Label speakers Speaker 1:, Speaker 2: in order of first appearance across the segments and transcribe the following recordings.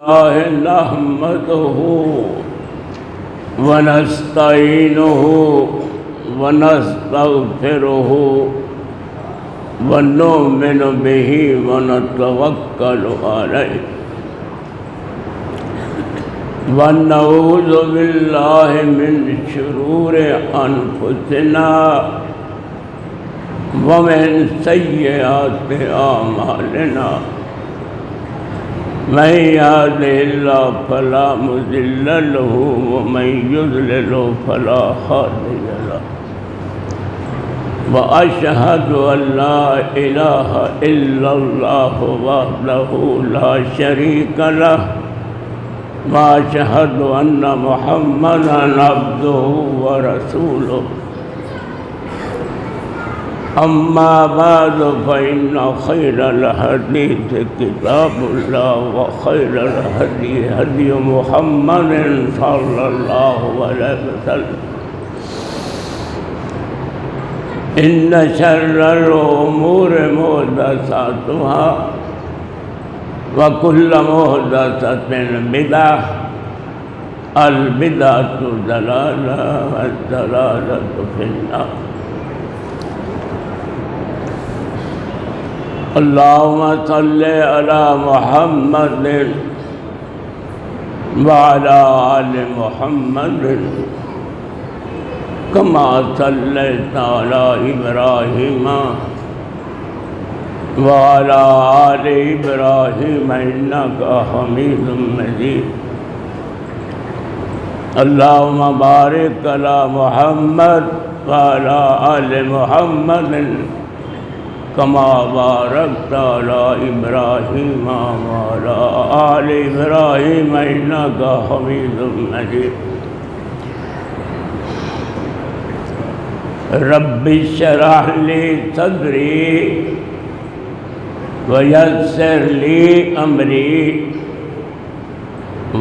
Speaker 1: نحمده ونستعينه ونستغفره ونؤمن به ونتوكل عليه ونعوذ بالله من شرور أنفسنا ومن سيئات أعمالنا من يهده الله فلا مضل له ومن يضلل فلا هادي له وأشهد أن لا إله إلا الله وحده لا شريك له وأشهد أن محمدا عبده ورسوله أما بعد فإن خير الحديث كتاب الله وخير الهدي هدي محمد صلى الله عليه وسلم إن شر الأمور محدثاتها وكل محدثة بدعة البدعة ضلالة والضلالة في النار اللهم صل على محمد وعلى آل محمد كما صليت على إبراهيم وعلى آل إبراهيم إنك حميد مجيد اللهم بارك على محمد وعلى آل محمد كما باركت على إبراهيم وعلى آل إبراهيم إنك حميد مجيد رب اشرح لي صدري ويسر لي أمري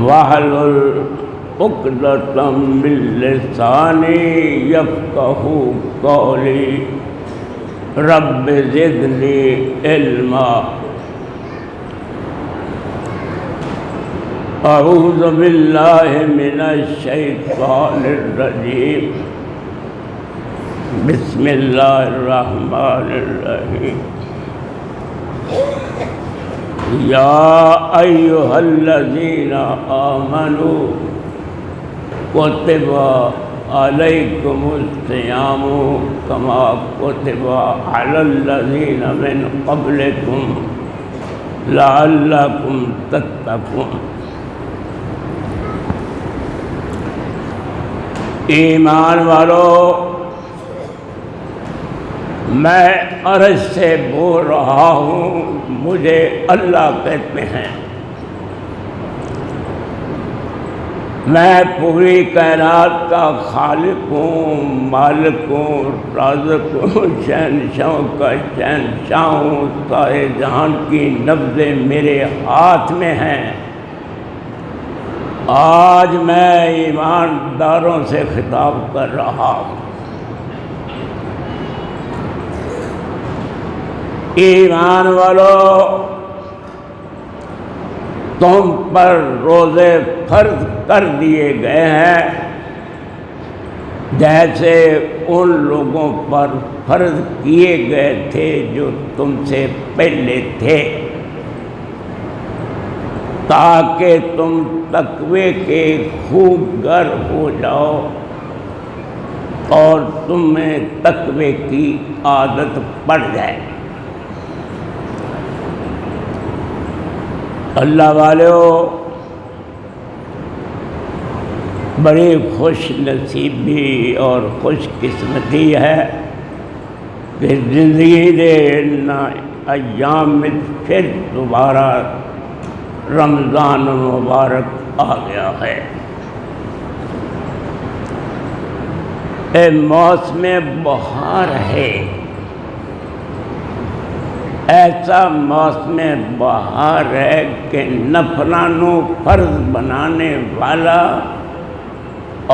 Speaker 1: واحلل عقدة من لساني يفقهوا قولي رب زدنی علما اعوذ باللہ من الشیطان الرجیم بسم اللہ الرحمن الرحیم یا ایہا الذین آمنوا کتب علیکم الصیام کما کتب علی الذین من قبلکم لعلکم تتقون ایمان والو، میں عرش سے بول رہا ہوں، مجھے اللہ کہتے ہیں، میں پوری کائنات کا خالق ہوں، مالک ہوں، رازق ہوں، شہنشاہوں کا شہنشاہ ہوں، سارے جہان کی نبضیں میرے ہاتھ میں ہیں۔ آج میں ایمانداروں سے خطاب کر رہا ہوں۔ ایمان والو، تم پر روزے فرض کر دیے گئے ہیں جیسے ان لوگوں پر فرض کیے گئے تھے جو تم سے پہلے تھے، تاکہ تم تقوی کے خوب گر ہو جاؤ اور تمہیں تقوی کی عادت پڑ جائے۔ اللہ والو، بڑی خوش نصیبی اور خوش قسمتی ہے کہ زندگی دے ایام میں پھر دوبارہ رمضان مبارک آ گیا ہے۔ اے موسم بہار ہے، ایسا موسم بہار ہے کہ نفلانو فرض بنانے والا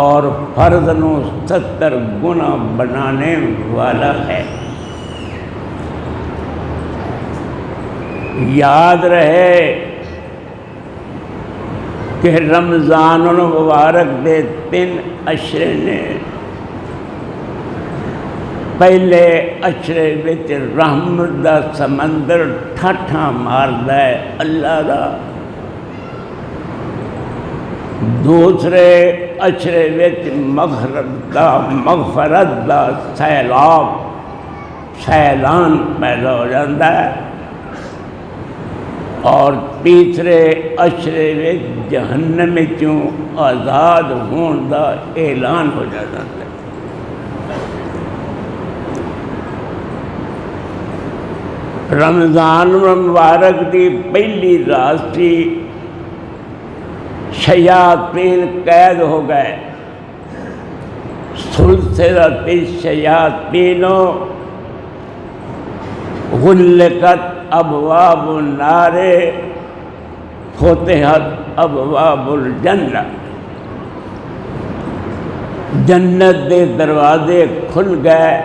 Speaker 1: اور فرض نو 70 گنا بنانے والا ہے۔ یاد رہے کہ رمضان المبارک دے 3 اشرے نے، پہلے اشرے وچ رحمت دا سمندر ٹھاٹھاں ماردا ہے اللہ دا، دوسرے اشرے وچ مغفرت دا سیلان پیدا ہو جاتا ہے، اور تیسرے اشرے وچ جہنم وچوں آزاد ہون دا اعلان ہو جاتا ہے۔ رمضان مبارک دی پہلی رات تھی، شیاطین قید ہو گئے، سلسلۃ الشیاطین غلقت ابواب النار فتحت ابواب الجنہ، جنت دے دروازے کھل گئے،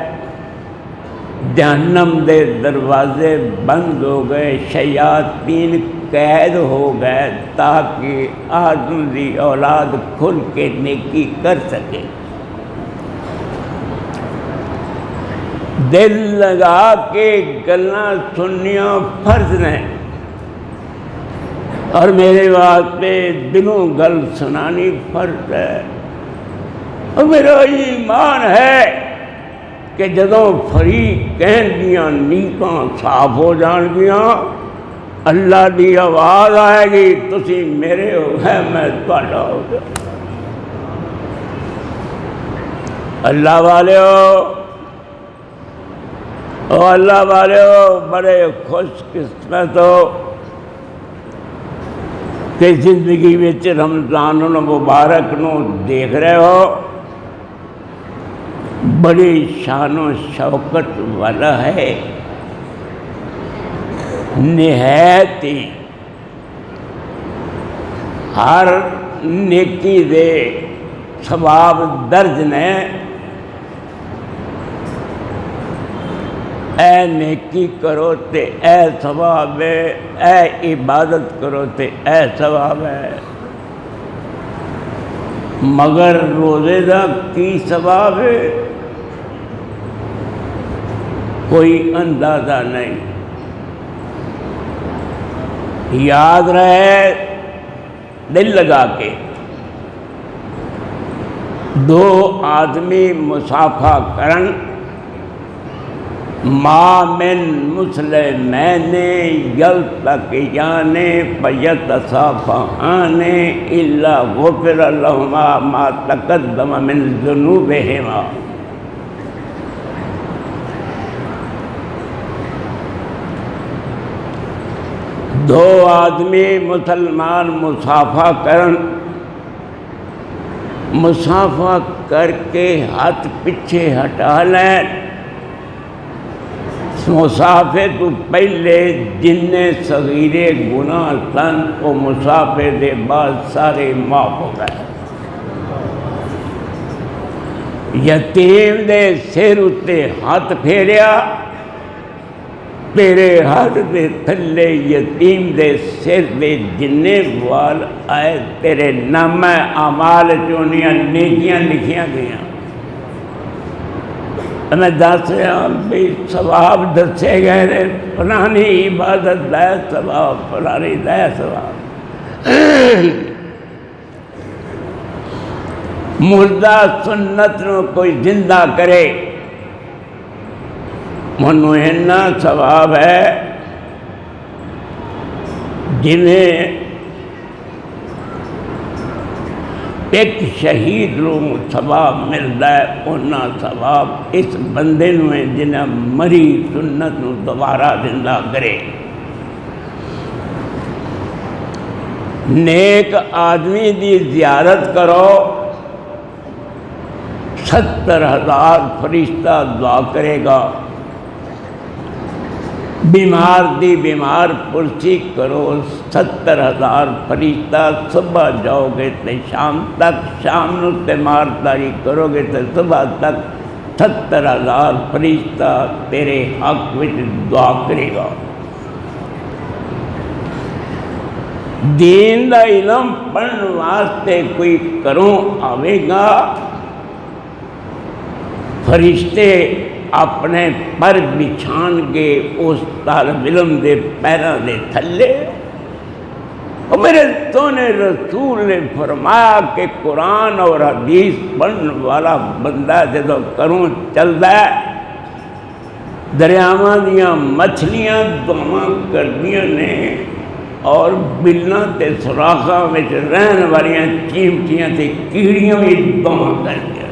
Speaker 1: جہنم دے دروازے بند ہو گئے، شیاطین قید ہو گئے تاکہ آدم دی اولاد کھل کے نیکی کر سکے۔ دل لگا کے گلاں سنیاں فرض نے، اور میرے واسطے دلوں گل سنانی فرض ہے، اور میرا ایمان ہے کہ جدوں فریق کہن دیاں نیتاں صاف ہو جان گیاں، اللہ دی آواز آئے گی، تسی میرے ہو ہے میں تہاڈا ہو گیا۔ اللہ والے ہو، او اللہ والے ہو، بڑے خوش قسمت ہو کہ زندگی وچ رمضان المبارک نو دیکھ رہے ہو، بڑی شان و شوکت والا ہے، نہایت ہی ہر نیکی دے ثواب درج نے، اے نیکی کرو تے اے ثواب ہے، اے عبادت کرو تے اے ثواب ہے، مگر روزے دا کی ثواب ہے کوئی اندازہ نہیں۔ یاد رہے، دل لگا کے، 2 آدمی مسافہ کرن، ما من مسلمین یلتقیان فیتصافحان الا غفر لہما ما تقدم من ذنوبہما۔ 2 آدمی مسلمان مسافہ کرن، مسافہ کر کے ہاتھ پیچھے ہٹا لیں، مسافے تو پہلے جننے صغیرے گناہ سن وہ مسافے دے بعد سارے معاف ہو گئے۔ یتیم دے سر اتے ہاتھ پھیریا، تیرے ہاتھ دے تھلے یتیم دے سر دے جننے وال آئے، تیرے نام اعمال چونیاں نیکیاں لکھیاں گئیاں۔ میں دس رہا بھی ثواب دسے گئے نے، فلانی عبادت دے ثواب، فلانی دے ثواب۔ مردہ سنت نو کوئی زندہ کرے، منو اینا ثواب ہے جنہیں ایک شہید نو ثواب ملتا ہے، اونا ثواب اس بندے نو ہے جنہیں مری سنت نو دوبارہ زندہ کرے۔ نیک آدمی دی زیارت کرو، 70,000 فرشتہ دعا کرے گا۔ بیمار دی بیمار پرسی کرو، 70,000 فرشتہ، صبح جاؤ گے تو شام تک، شام نو تیمارداری کرو گے تو صبح تک 70,000 فرشتہ تیرے حق وچ دعا کرے گا۔ دین دا علم پڑھن واسطے کوئی کروں آوے گا، فرشتے اپنے پر بچھان کے اس طالب علم دے پیراں دے تھلے۔ اور میرے سونے رسول نے فرمایا کہ قرآن اور حدیث پڑھن والا بندہ جدو کروں چلدا ہے، دریاواں دیاں مچھلیاں دعاں کردیاں نے، اور بلاں تے سوراخاں وچ رہن والیاں چیمٹیاں تے کیڑیاں بھی دعاں کردیاں۔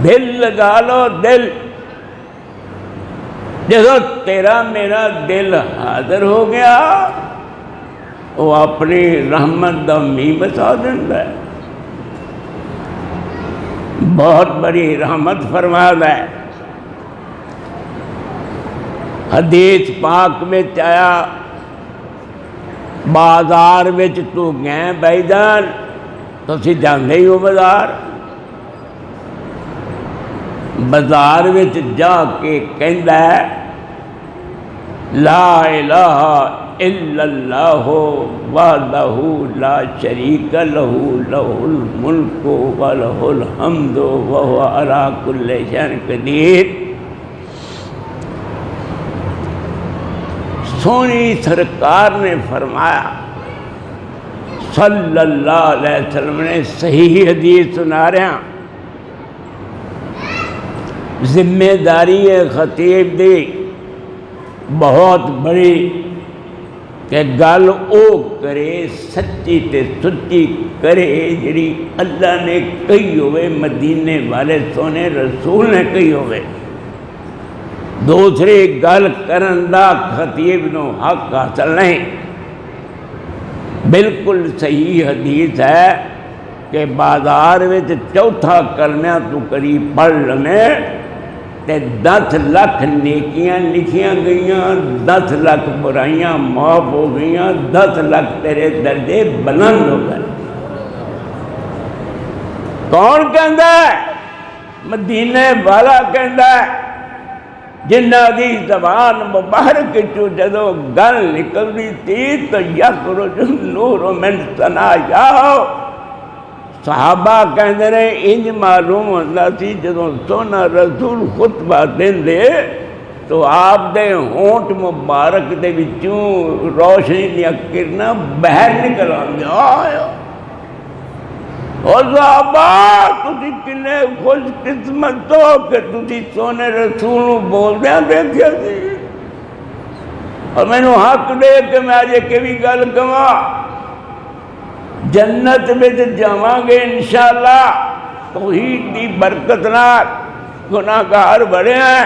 Speaker 1: دل لگا لو، دل جدو تیرا میرا دل حاضر ہو گیا، وہ اپنی رحمت دا میہ بسا دیندا ہے، بہت بڑی رحمت فرمایا ہے۔ حدیث پاک میں آیا، بازار وچ تو گئے بھائی جان، تسی جاندے ہی ہو بازار وچ جا کے کہندا ہے لا الہ الا اللہ وحدہ لا شریک لہ لہ الملک ولہ الحمد وہو علی کل شیء قدیر۔ سونی سرکار نے فرمایا صلی اللہ علیہ وسلم نے، صحیح حدیث سنا رہے ہیں، ذمہ داری ہے خطیب دی بہت بڑی کہ گل او کرے سچی تے سچی کرے جڑی اللہ نے کہی ہوئے، مدینے والے سونے رسول نے کہی ہوئے۔ دوسری گل کرن دا خطیب نو حق حاصل نہیں۔ بالکل صحیح حدیث ہے کہ بازار وچ چوتھا کلمہ تو قریب پڑھ لنے تے 10 لاکھ نیکیاں لکھیاں گئیاں، 10 لاکھ برائیاں معاف ہو گئیاں، 10 لاکھ تیرے درجے بلند ہو گئے۔ کون کہندا ہے؟ مدینے والا کہندا ہے، جنہ دی زبان مبارک چو جدو گل نکلدی تھی تو یخرج النور من ثنایاہ۔ صحابہ کہندے رہے انج معلوم ہوتا سی جدو سونا رسول خطبہ دیندے تو آپ دے ہونٹ مبارک دے وچوں روشنی دیا کرنا باہر نکل آیا۔ اور صحابہ تسی کنے خوش قسمت ہو کہ تسی سونے رسول بول دیا دیکھیا سی، اور میں نے حق دے کہ میں آج ایک بھی گل کہاں، جنت میں جاواں گے انشاءاللہ توحید دی برکت نال، گناہگار بڑے ہیں،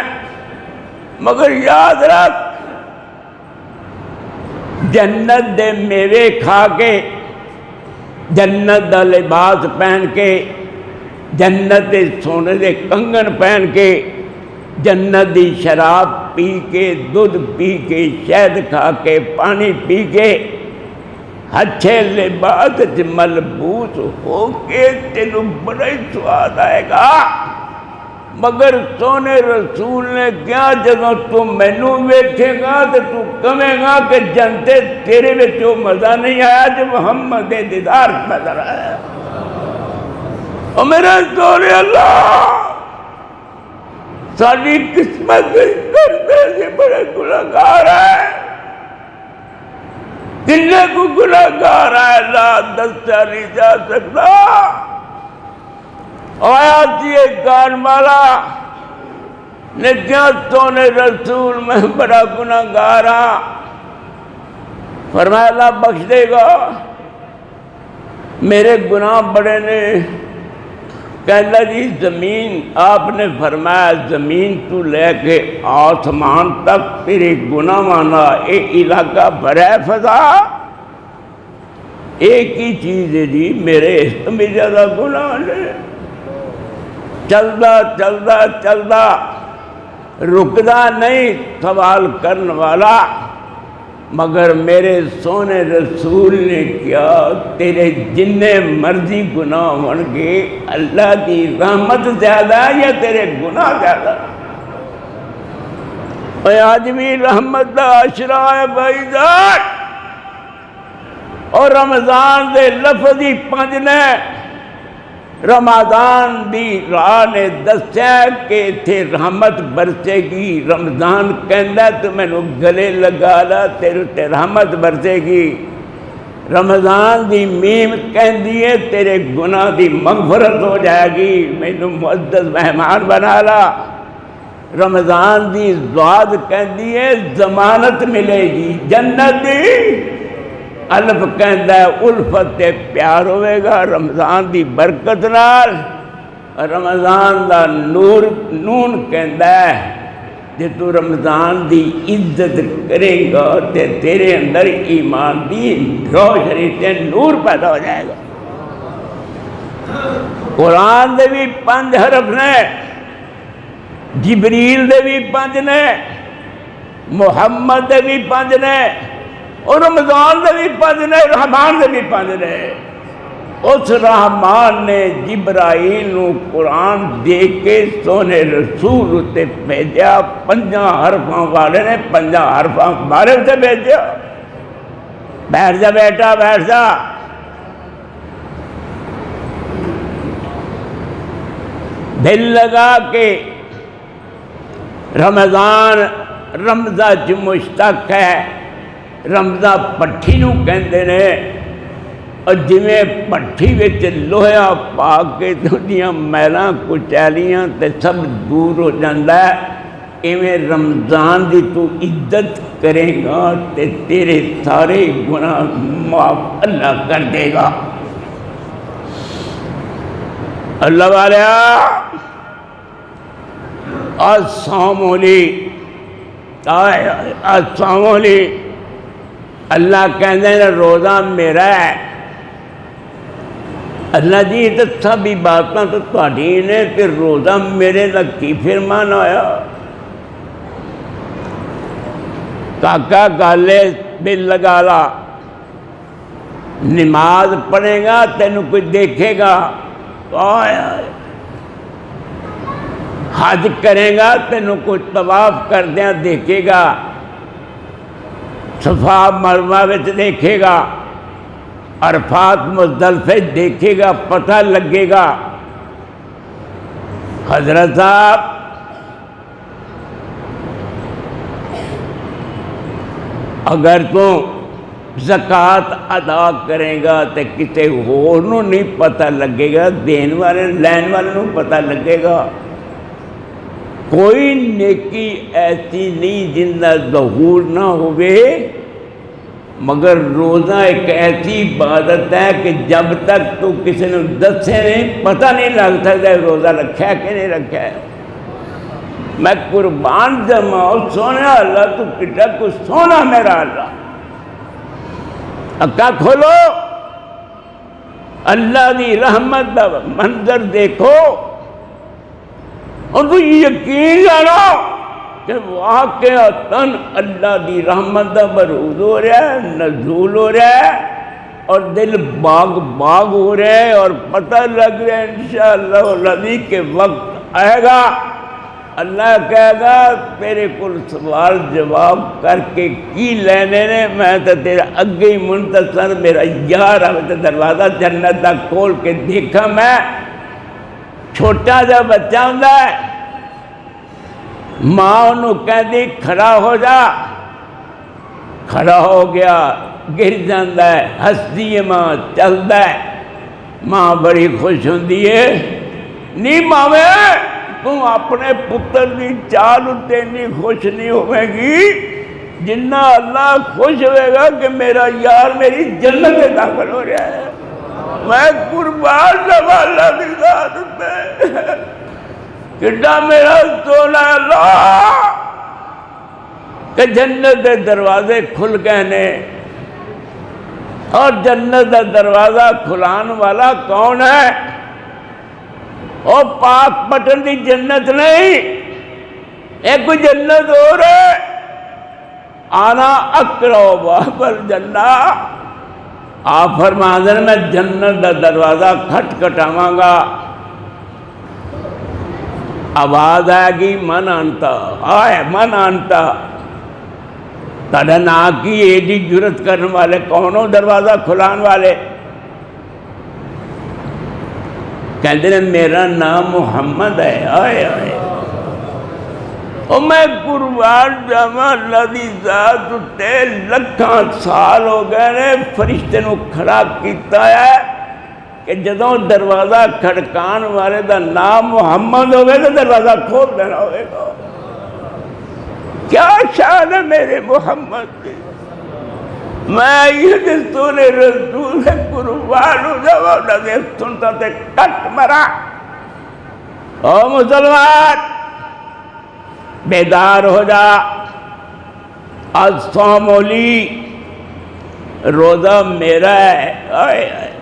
Speaker 1: مگر یاد رکھ جنت دے میوے کھا کے، جنت دا لباس پہن کے، جنت دے سونے دے کنگن پہن کے، جنت دی شراب پی کے، دودھ پی کے، شہد کھا کے، پانی پی کے، اچھے لباس ملبوس ہو کے تینوں بڑا ہی سواد آئے گا، مگر سونے رسول نے کیا جدوں تو مینوں ویکھے گا تو تو کہے گا کہ جنتے تیرے وچ وہ مزہ نہیں آیا جو محمد دیدار نظر آیا۔ اور میرے سونے اللہ ساری قسمت کرتے سے بڑے گناہگار ہیں، کنے کو گناہگار ہے لا دستا نہیں جا سکتا۔ آیا تھی ایک کان والا نے کیا سونے رسول میں بڑا گناہگار ہاں، فرمایا اللہ بخش دے گا، میرے گناہ بڑے نے۔ کہنا جی زمین، آپ نے فرمایا زمین تو لے کے آسمان تک تیرے گناہ مانا اے علاقہ بھرے فضا، ایک ہی چیز ہے جی میرے اس میں زیادہ گناہ نے۔ چلدا چلدا چلدا رکدا نہیں سوال کرنے والا، مگر میرے سونے رسول نے کیا تیرے جننے مرضی گناہ ہون گے اللہ کی رحمت زیادہ یا تیرے گناہ زیادہ؟ اج بھی رحمت دا عشرہ ہے بھائی جان، اور رمضان دے لفظ ہی 5 نے۔ رمضان دی راہ نے دسیا کہ اتھے رحمت برسے گی۔ رمضان کہندا تو مینوں گلے لگا لا، تیرے تے رحمت برسے گی۔ رمضان دی میم کہندی ہے تیرے گناہ دی مغفرت ہو جائے گی، مینوں معزز مہمان بنا لا۔ رمضان دی زواد کہندی ہے ضمانت ملے گی جنت دی۔ الف کہندا ہے الفت تے پیار ہوئے گا رمضان دی برکت نال۔ رمضان دا نور نون کہندا ہے جے تو رمضان دی عزت کرے گا تے تیرے اندر ایمان دی روشنی تے نور پیدا ہو جائے گا۔ قرآن دے بھی 5 حرف نے، جبریل دے بھی 5 نے، محمد دے بھی 5 نے، اور رمضان دے بھی 5 نے، رحمان دے بھی 5 نے۔ اس رحمان نے جبرائیل نو قرآن دے کے سونے رسول تے بھیجا، 5 حرفاں والے نے 5 حرفاں والے تے بھیجا۔ بیٹھ جا بیٹا، بیٹھ جا۔ دل لگا کے رمضان رمضہ جو مشتق ہے، رمضہ پٹھی نو کہندے نے، اور جویں پٹھی وچ لوہا پا کے دنیا میلاں کچیلیاں تے سب دور ہو جاندا ہے، ایویں رمضان دی تو عزت کرے گا تے تیرے سارے گناہ معاف اللہ کر دے گا۔ اللہ والیا السلام علیکم، السلام علیکم۔ اللہ کہندے نے روزہ میرا ہے۔ اللہ جی تو سب عبادتاں تو تہاڈی نے، تے روزہ میرے دا کی فرمان آیا؟ کاکا گالے بل لگا لا، نماز پڑھے گا تینوں کوئی دیکھے گا، حج کرے گا تینوں کوئی طواف کردیاں دیکھے گا، صفا مروہ وچ دیکھے گا، عرفات مزدلفہ دیکھے گا، پتہ لگے گا۔ حضرت صاحب اگر تو زکوٰۃ ادا کرے گا تو کسی ہور نوں نہیں پتہ لگے گا، دین والے لین والے نوں پتہ لگے گا۔ کوئی نیکی ایسی نہیں جن کا ظہور نہ ہوئے، مگر روزہ ایک ایسی عبادت ہے کہ جب تک تو کسی نے دسے نہیں پتہ نہیں لگ سکتا روزہ رکھا ہے کہ نہیں رکھا ہے۔ میں قربان جماؤ سونے اللہ، تو کتا کو سونا میرا اللہ۔ اکا کھولو، اللہ دی رحمت دا منظر دیکھو، اور تو یقین جانو کہ واقعتاً اللہ دی رحمت دا برود ہو رہا ہے، نزول ہو رہا ہے، اور دل باغ باغ ہو رہا ہے، اور پتہ لگ رہا ہے انشاءاللہ العزیز کے وقت آئے گا اللہ کہے گا تیرے کل سوال جواب کر کے کی لینے نے، میں تو تیرا اگے ہی منتصر میرا یار ہے، دروازہ جنت دا کھول کے دیکھا۔ میں چھوٹا جا بچہ ہوندا ہے، ماں انہوں کہندی کھڑا ہو جا، کھڑا ہو گیا، گر جاندا ہے، ہسدی ہے ماں، چلدا ہے، ماں بڑی خوش ہوندی ہے۔ نہیں ماوے تم اپنے پتر دی چال اتے نہیں خوش نہیں ہوئے گی جنہ اللہ خوش ہوئے گا کہ میرا یار میری جنت میں داخل ہو رہا ہے۔ میں قربان جب اللہ دی ذات پہ کڈا میرا سونا اللہ کہ جنت دے دروازے کھل گئے نے، اور جنت دا دروازہ کھلان والا کون ہے؟ اور پاک پٹن دی جنت نہیں، ایک کوئی جنت ہو رہے، آنا اقرأ باب الجنہ۔ آپ فرماندے میں جنت دا دروازہ کھٹکھٹاواں گا، آواز آئے گی من انتا، آئے من انتا، تڑا نا کی ایڈی جرت کرنے والے کون ہو دروازہ کھلان والے؟ کہتے ہیں میرا نام محمد ہے، آئے آئے اور میں قربان جاواں لدی ذات تے لکھاں سال ہو گئے نے فرشتے نو کھڑا کیتا ہے کہ جدوں دروازہ کھڑکان والے دا نام محمد ہوئے تو دروازہ کھول دینا ہوئے گا۔ کیا شان ہے میرے محمد کی، میں یہ جس تو نے رسول سے قربان ہو جاؤ نہ سنتا تے کٹ مرا۔ او مسلمان بیدار ہو جا، آج صوم لی، روزہ میرا ہے، آئے آئے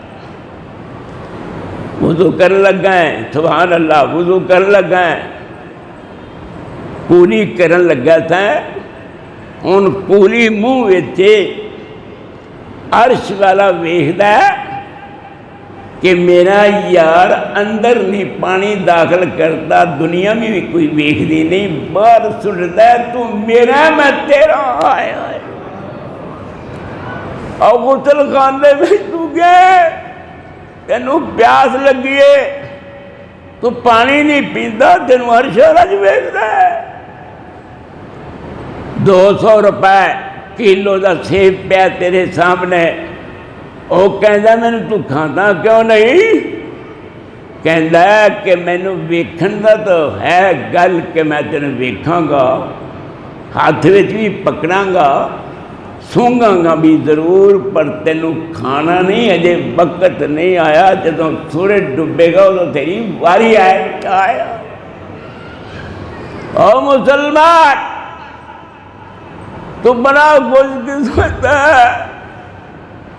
Speaker 1: وضو کر لگ گئے، سبحان اللہ وضو کر لگ گئے، پوری کرن لگا تھا ان پوری منہ ویچے عرش والا ویکھدا ہے کہ میرا یار اندر نہیں پانی داخل کرتا، دنیا میں بھی کوئی ویکھدی نہیں، باہر سٹدا ہے تو میرا میں تیرا، آئے آئے اور غسل خانے میں تو گئے، تینوں پیاس لگیے تو پانی نہیں پیندا، تینوں عرش والا ویکھدا ہے۔ 200 روپے کلو دا سیب پیا تیرے سامنے، وہ کہندا مینوں تو کھانا کیوں نہیں؟ کہندا ہے کہ مینوں ویکھن دا تو ہے گل کہ میں تینوں ویکھاں گا، ہاتھ وچ بھی پکڑاں گا، سونگاں گا بھی ضرور، پر تینوں کھانا نہیں، اجے وقت نہیں آیا، جدوں سورج ڈبے گا تو تیری واری آیا۔ او مسلمان تو بڑا خوش قسمت ہے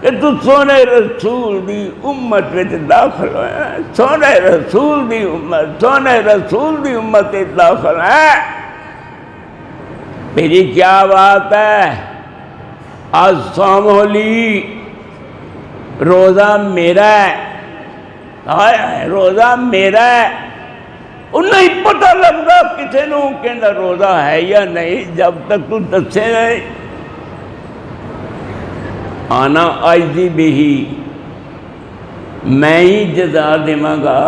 Speaker 1: کہ تو سونے رسول دی امت وچ داخل ہے، سونے رسول دی امت، سونے رسول دی امت وچ داخل ہے۔ میری کیا بات ہے، آج صوم لی، روزہ میرا ہے، آئے روزہ میرا ہے، انہیں پتہ لگتا کسی نو کہندا روزہ ہے یا نہیں جب تک تو دسے نہیں۔ آنا عاجزی بھی، میں ہی جزا دیواں گا،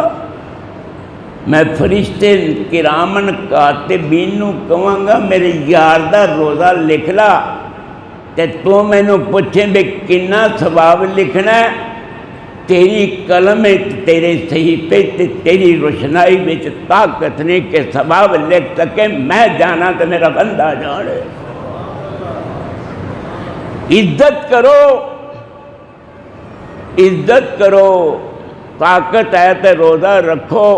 Speaker 1: میں فرشتے کرامن کاتبین نو کہاں گا میرے یار دا روزہ لکھ لا، تے تو میں نو پوچھیں بے کنا ثواب لکھنا ہے، تیری قلم تیرے صحیفے تیری روشنائی وچ طاقت نہیں کہ ثواب لکھ سکے، میں جانا تو میرا بندہ جانے۔ عزت کرو، عزت کرو، طاقت ہے تو روزہ رکھو،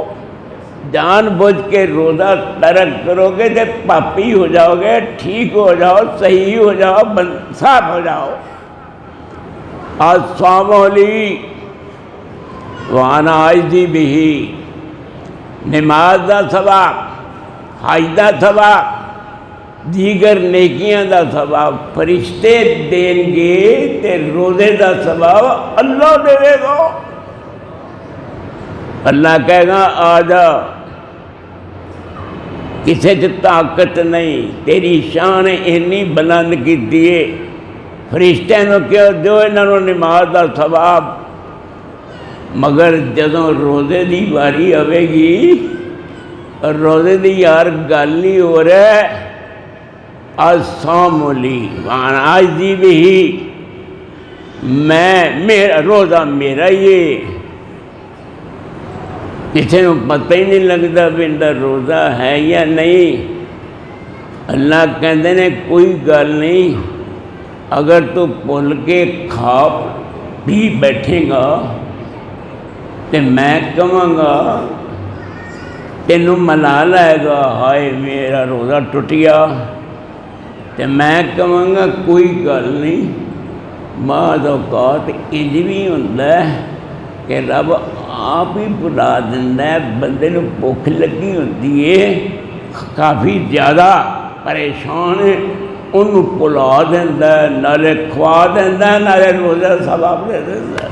Speaker 1: جان بوجھ کے روزہ ترک کرو گے تو پاپی ہو جاؤ گے، ٹھیک ہو جاؤ، صحیح ہو جاؤ، صاف ہو جاؤ۔ آج صوم لی وانا عاجزی بھی، نماز دا ثواب، حج دا ثواب، دیگر نیکیاں دا ثواب فرشتے دیں گے تے روزے دا ثواب اللہ دے گا۔ اللہ کہے گا آ جا، کسی سے طاقت نہیں، تیری شان اینی بلند کی دیے، فرشتے نو کہو جو انہوں نے نماز دا ثواب، مگر جدوں روزے دی باری آوے گی، روزے دی یار گل نہیں ہو رہا ہے، آج صوم لی وانا عاجزی بھی، میرا روزہ میرا ہی، کسی نو پتہ ہی نہیں لگتا بھی اندر روزہ ہے یا نہیں۔ اللہ کہندے نے کوئی گل نہیں، اگر تو بھول کے کھا بھی بیٹھے گا تو میں کہاں گا تینوں ملا لائے گا ہائے میرا روزہ ٹوٹ گیا، تو میں کہاں گا کوئی گل نہیں۔ بعض اوقات انج بھی ہوتا ہے کہ رب آپ ہی بلا دینا ہے، بندے نو بھوک لگی ہوتی ہے، کافی زیادہ پریشان ہے، انہوں پلا دینا ہے، نالے کھوا دینا ہے، نالے روزہ ثواب دے دینا ہے۔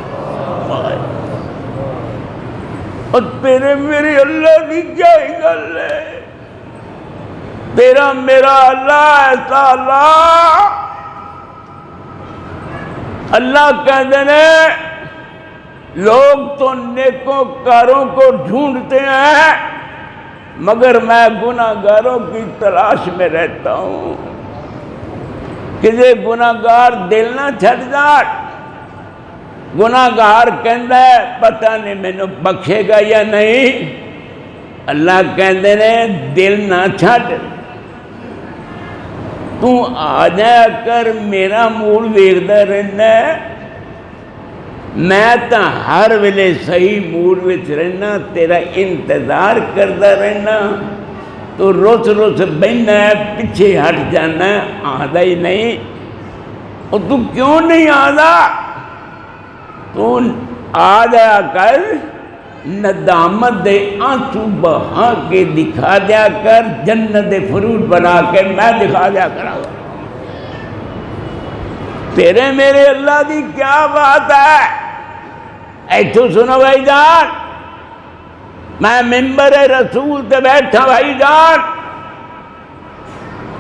Speaker 1: اور تیرے میرے اللہ کی کیا ہی گل ہے؟ تیرا میرا اللہ ایسا اللہ کہتے ہیں لوگ تو نیکوں کاروں کو ڈھونڈتے ہیں مگر میں گناہ گاروں کی تلاش میں رہتا ہوں۔ کسی گناہ گار دل نہ چھٹ جا، گناہ گار کہندا ہے پتہ نہیں مینوں بخشے گا یا نہیں، اللہ کہندے نے دل نہ چھٹ، تو آ جایا کر میرا موڑ ویکھدا رہنا ہے، میں تو ہر ویلے صحیح موڈ وچ رہنا، تیرا انتظار کرتا رہنا، تو روز روز بہنا ہے پیچھے ہٹ جانا ہے، آدھا ہی نہیں، اور تو کیوں نہیں آدھا؟ تو آ جایا کر ندامت دے آنسو بہا کے دکھا دیا کر، جنت دے فروٹ بنا کے میں دکھا دیا کرا گا۔ تیرے میرے اللہ دی کیا بات ہے؟ ایتھو سنو بھائی جان، میں ممبر رسول تے بیٹھا بھائی جان،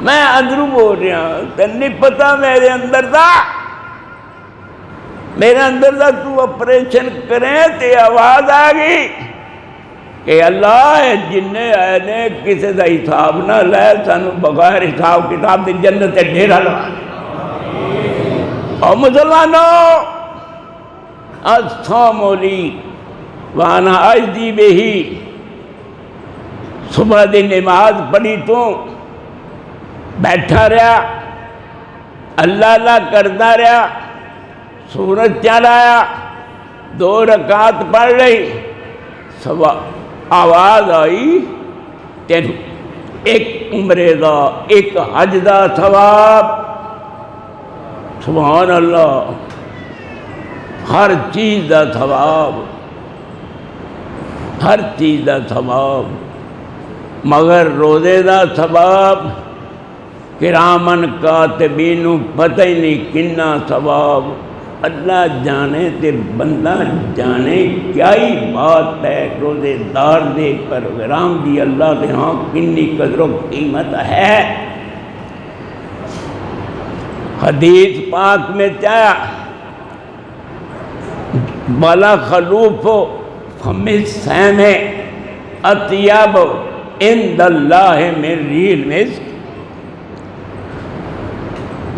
Speaker 1: میں اندروں بول رہا ہوں، تنہیں پتہ میرے اندر دا، میرے اندر دا تو آپریشن کریں تے آواز آ گئی کہ اللہ جنہیں آئے نے کسی دا حساب نہ لے، سانو بغیر حساب کتاب دی جنت ڈھیرا لگا دے۔ اور مسلمانوں السلام علیکم وانا اجدی بہی، صبح دی نماز پڑھی تو بیٹھا رہا، اللہ اللہ کرتا رہا، سورج چل آیا، 2 رکعت پڑھ لئی، آواز آئی تین ایک عمرے دا ایک حج دا ثواب، سبحان اللہ، ہر چیز دا ثواب، ہر چیز دا ثواب، مگر روزے دا ثواب کرامن کاتبین پتہ ہی نہیں کنا ثواب، اللہ جانے تے بندہ جانے کیا ہی بات ہے، روزے دار دے پروگرام دی اللہ دے ہاں کنی قدر و قیمت ہے۔ حدیث پاک میں چاہا بالا خلوف فم السیم اطیب عند اللہ من ریح المسک،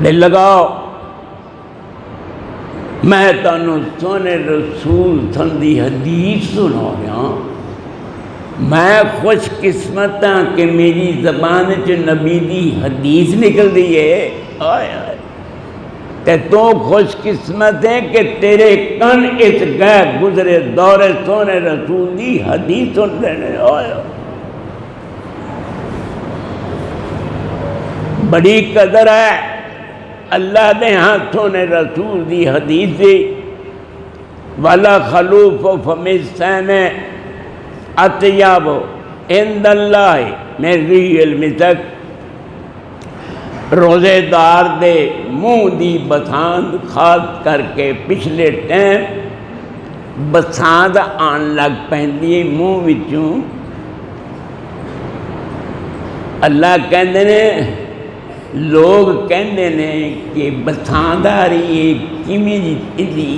Speaker 1: دل لگاؤ، میں تانوں سونے رسول سندی حدیث سنا رہا، میں خوش قسمت ہاں کہ میری زبان چ نبی دی حدیث نکل دی ہے، آئے آئے تے تو خوش قسمت ہے کہ تیرے کن اس گئے گزرے دور سونے رسول دی حدیث سن رہے، آئے بڑی قدر ہے اللہ دے ہاتھوں نے رسول دی حدیث دی، والا خلوف فم السیم اطیب عند اللہ من ریح المسک، روزے دار دے منہ دی بساند، خاص کر کے پچھلے ٹائم بساند آن لگ پہندی منہ وچوں، اللہ کہندے نے لوگ کہندے نے کہ بساند آ رہی ہے کیویں دی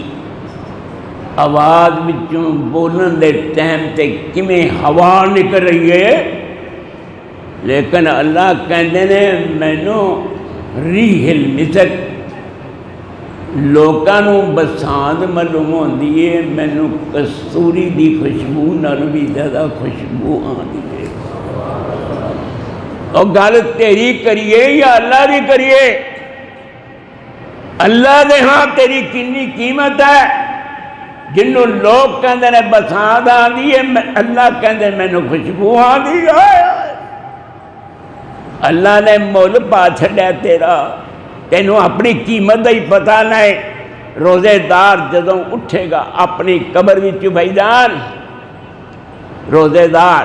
Speaker 1: آواز وچوں بولن دے ٹائم تے کیویں ہوا نکل رہی ہے، لیکن اللہ کہندے نے مینوں ریح المسک، لوکاں نوں بساند معلوم ہوندی ہے، مینوں کستوری دی خوشبو نال بھی زیادہ خوشبو آندی ہے۔ اور گل تیری کریے یا اللہ دی کریے، اللہ دے ہاں تیری کنی قیمت ہے، جنوں لوگ کہندے نے بساند آندی ہے، اللہ کہندے مینوں خوشبو آندی ہے۔ اللہ نے مول پا چھڑیا تیرا، تینوں اپنی قیمت ہی پتہ نہیں۔ روزے دار جدوں اٹھے گا اپنی قبر وچ بھائی جان، روزے دار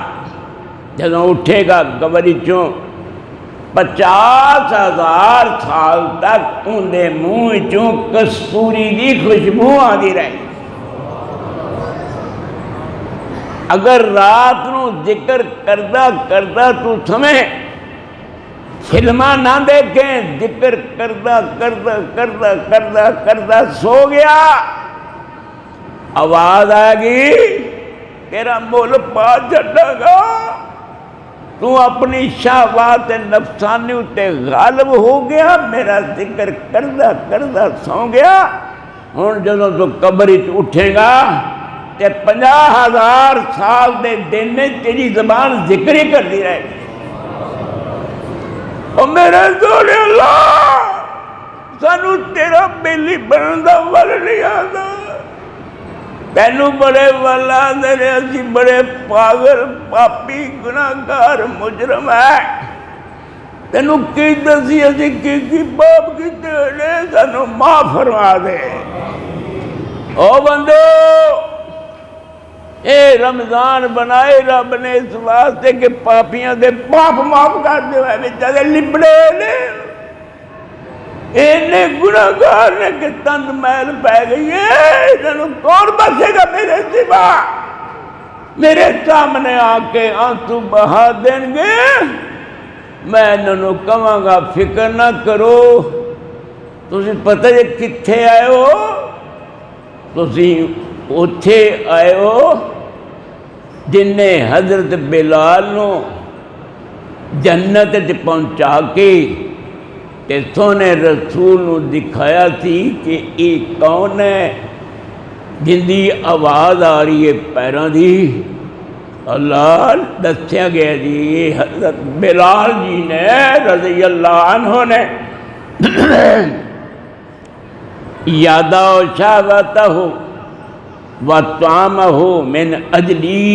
Speaker 1: جدوں اٹھے گا قبر وچوں 50,000 سال تک اندے منہ وچوں کستوری دی خوشبو آندی رہی، اگر رات نو ذکر کردہ کردہ تو سمے فلماں نہ دیکھیں، ذکر کردہ کردہ کردہ کردہ کردہ سو گیا، آواز آئے گی تیرا مول پا چھڑا گا، تو اپنی شہوات نفسانی اتے غالب ہو گیا، میرا ذکر کردہ کردہ سو گیا۔ ہن جدوں تو قبر وچ اٹھے گا تے 50,000 سال دے دن نے تیری زبان ذکر ہی کر دی رہے گی۔ او میرے سونے اللہ، سانو تیرا بیلی بنن دا ول نہیں آتا، تینوں بڑے والا دے، اسی بڑے پاگل پاپی گناہگار مجرم ہے، تینوں کی دسی اسی کی باپ کی تیرے، سانو معاف فرما دے۔ او بندو، اے رمضان بنائے رب نے اس واسطے کہ پاپیاں دے پاپ معاف کر دے، بیچارے لبڑے نے، اینے گناہگار نے کہ تند میل پہ گئی ہے، انہوں کون بچے گا میرے سوا؟ میرے سامنے آ کے آنسو بہا دیں گے، میں انہوں کہاں گا فکر نہ کرو، تسی پتہ ہے کتھے آئے ہو؟ تسی اتھے آئے ہو جن نے حضرت بلال نو جنت پہنچا کے تے سونے رسول نو دکھایا تھی کہ یہ کون ہے جن دی آواز آ رہی ہے پیروں دی؟ اللہ دسیا گیا جی یہ حضرت بلال جی نے رضی اللہ عنہ نے یادا و شہوتہ وَطْعَامَهُ مِنْ أَجْلِي،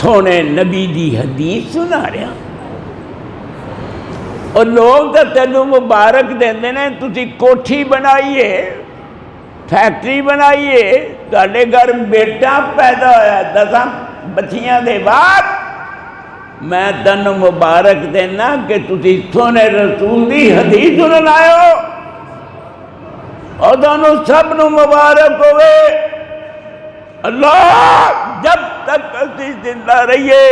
Speaker 1: سونے نبی دی حدیث سنا رہا، اور لوگ تو تینوں مبارک دیندے نے، تسی کوٹھی بنائیے، فیکٹری بنائیے، تہاڈے گھر بیٹا پیدا ہویا 10 بچیاں دے بعد، میں تینوں مبارک دینا کہ تسی سونے رسول دی حدیث سنن آئے ہو، اور دونوں سب نو مبارک ہوئے۔ اللہ جب تک اسی زندہ رہیے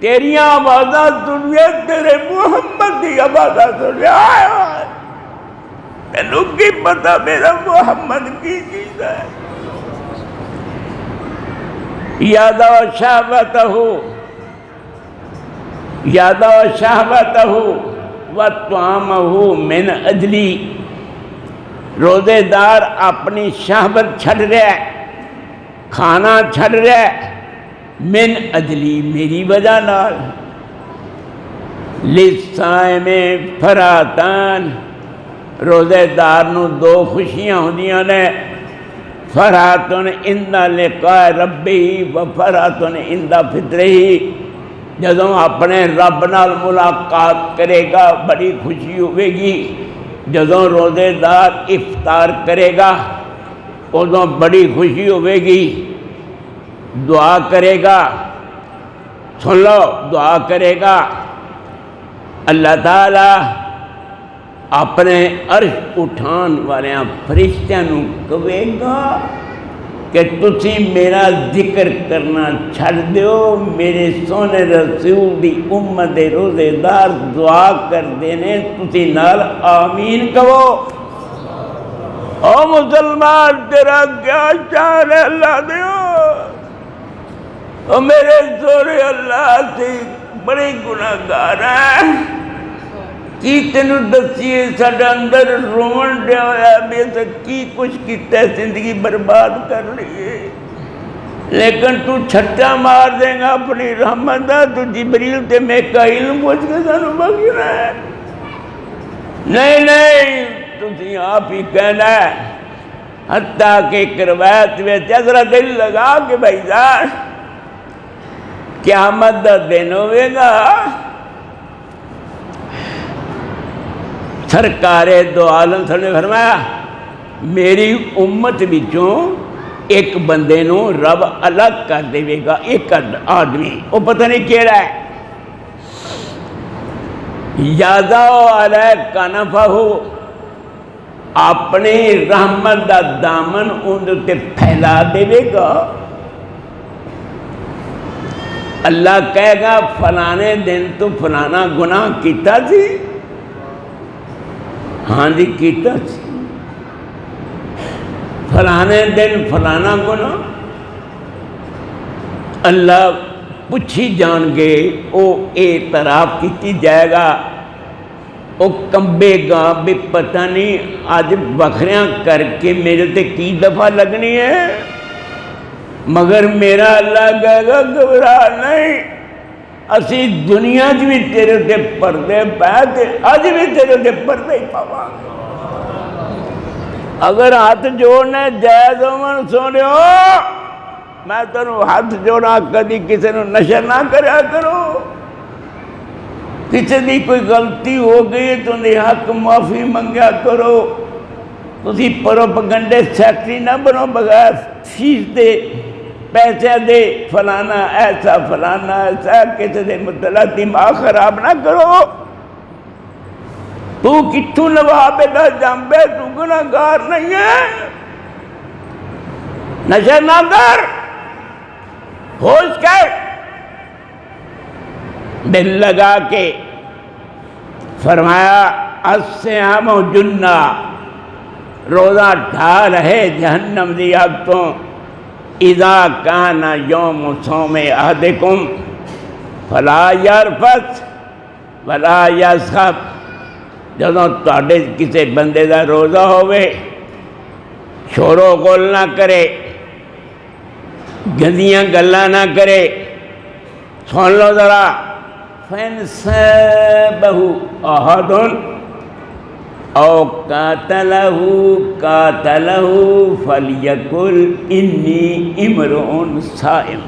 Speaker 1: تیریاں آوازاں سنیے، تیرے محمد دی آوازاں سنیے، تینوں کی پتہ میرا محمد کی چیز ہے۔ یادا شہوتہ یادا شہوتہ وطعامہ من اجلی، روزے دار اپنی شہوت چھڑ رہا ہے، کھانا چھڑ رہا ہے، من اجلی میری وجہ نال، للصائم فراتان، روزے دار نو 2 خوشیاں ہوندیاں نے، فراتن عند لقاء ربی و فراتن عند فطرہ، جدوں اپنے رب نال ملاقات کرے گا بڑی خوشی ہوئے گی، جدوں روزے دار افطار کرے گا ادوں بڑی خوشی ہوئے گی، دعا کرے گا، سن لو دعا کرے گا، اللہ تعالیٰ اپنے عرش اٹھان والے فرشتیاں نو کہے گا کہ تسی میرا ذکر کرنا چھڑ دیو، میرے سونے رسول دی امت دے روزے دار دعا کر دینے، تسی نال آمین کہو۔ او مسلمان تیرا کیا شان ہے اللہ دیو، او میرے سونے اللہ سے بڑے گناہگار ہیں، کی تینوں دسیے ساڈا اندر رون ڈیا ہویا بے کی کچھ کیتا ہے، زندگی برباد کر لیے، لیکن تو چھٹا مار دیں گا اپنی رحمت دا، تو جبریل تے میکائیل نوں پوچھ کے سانوں بخشنا ہے؟ نہیں نہیں، تسی آپ ہی کہنا ہے، حتیٰ کہ ایک روایت میں ذرا دل لگا کہ بھائی جان قیامت دا دن ہوئے گا، سرکار دو عالم صلی اللہ علیہ وسلم نے فرمایا میری امت بچوں ایک بندے نو رب الگ کر دے گا، ایک آدمی، وہ پتہ نہیں کیڑا ہے، یادا علیہ کنفہ، اپنی رحمت دا دامن ان تے پھیلا دے گا، اللہ کہے گا فلانے دن تو فلانا گناہ کیتا سی؟ ہاں جی کیتا سی۔ فلانے دن فلانا گناہ اللہ پوچھی جان گے، او اعتراف کیتی جائے گا، او کمبے گا بھی پتہ نہیں آج بکھریاں کر کے میرے تے کی دفعہ لگنی ہے، مگر میرا اللہ کہے گا گھبرا نہیں، اسی دنیا چ بھی تیرے تے پردے پائے تے اج بھی تیرے تے پردے ہی پاواں گے۔ اگر ہاتھ جوڑنے جائز ہون سونیو، میں تینوں ہاتھ جوڑا کدی کسی نو نشر نہ کریا کرو، کسی دی کوئی غلطی ہو گئی تو انہیں حق معافی منگیا کرو، تسی پروپگنڈے سیکٹری نہ بنو بغیر فیس دے پیسے دے، فلانا ایسا فلانا ایسا، کسی دے مطلع دماغ خراب نہ کرو۔ تو کتھوں نواب دا جنبے، تو گناہگار نہیں ہے، نشر نہ کر، ہوش کر۔ دل لگا کے فرمایا الصیام جنہ، روزہ ڈھا رہے جہنم دی آگ تو، اذا کان یوم صوم احدکم فلا یرفث ولا یسخب، جدوں تہاڈے کسی بندے دا روزہ ہوئے، شور و غل نہ کرے، گندیاں گلاں نہ کرے۔ سن لو ذرا، فَإِنْ صَابَهُ أَحَدٌ أَوْ قَاتَلَهُ فَلْيَقُلْ إِنِّي امْرُؤٌ صَائِمٌ۔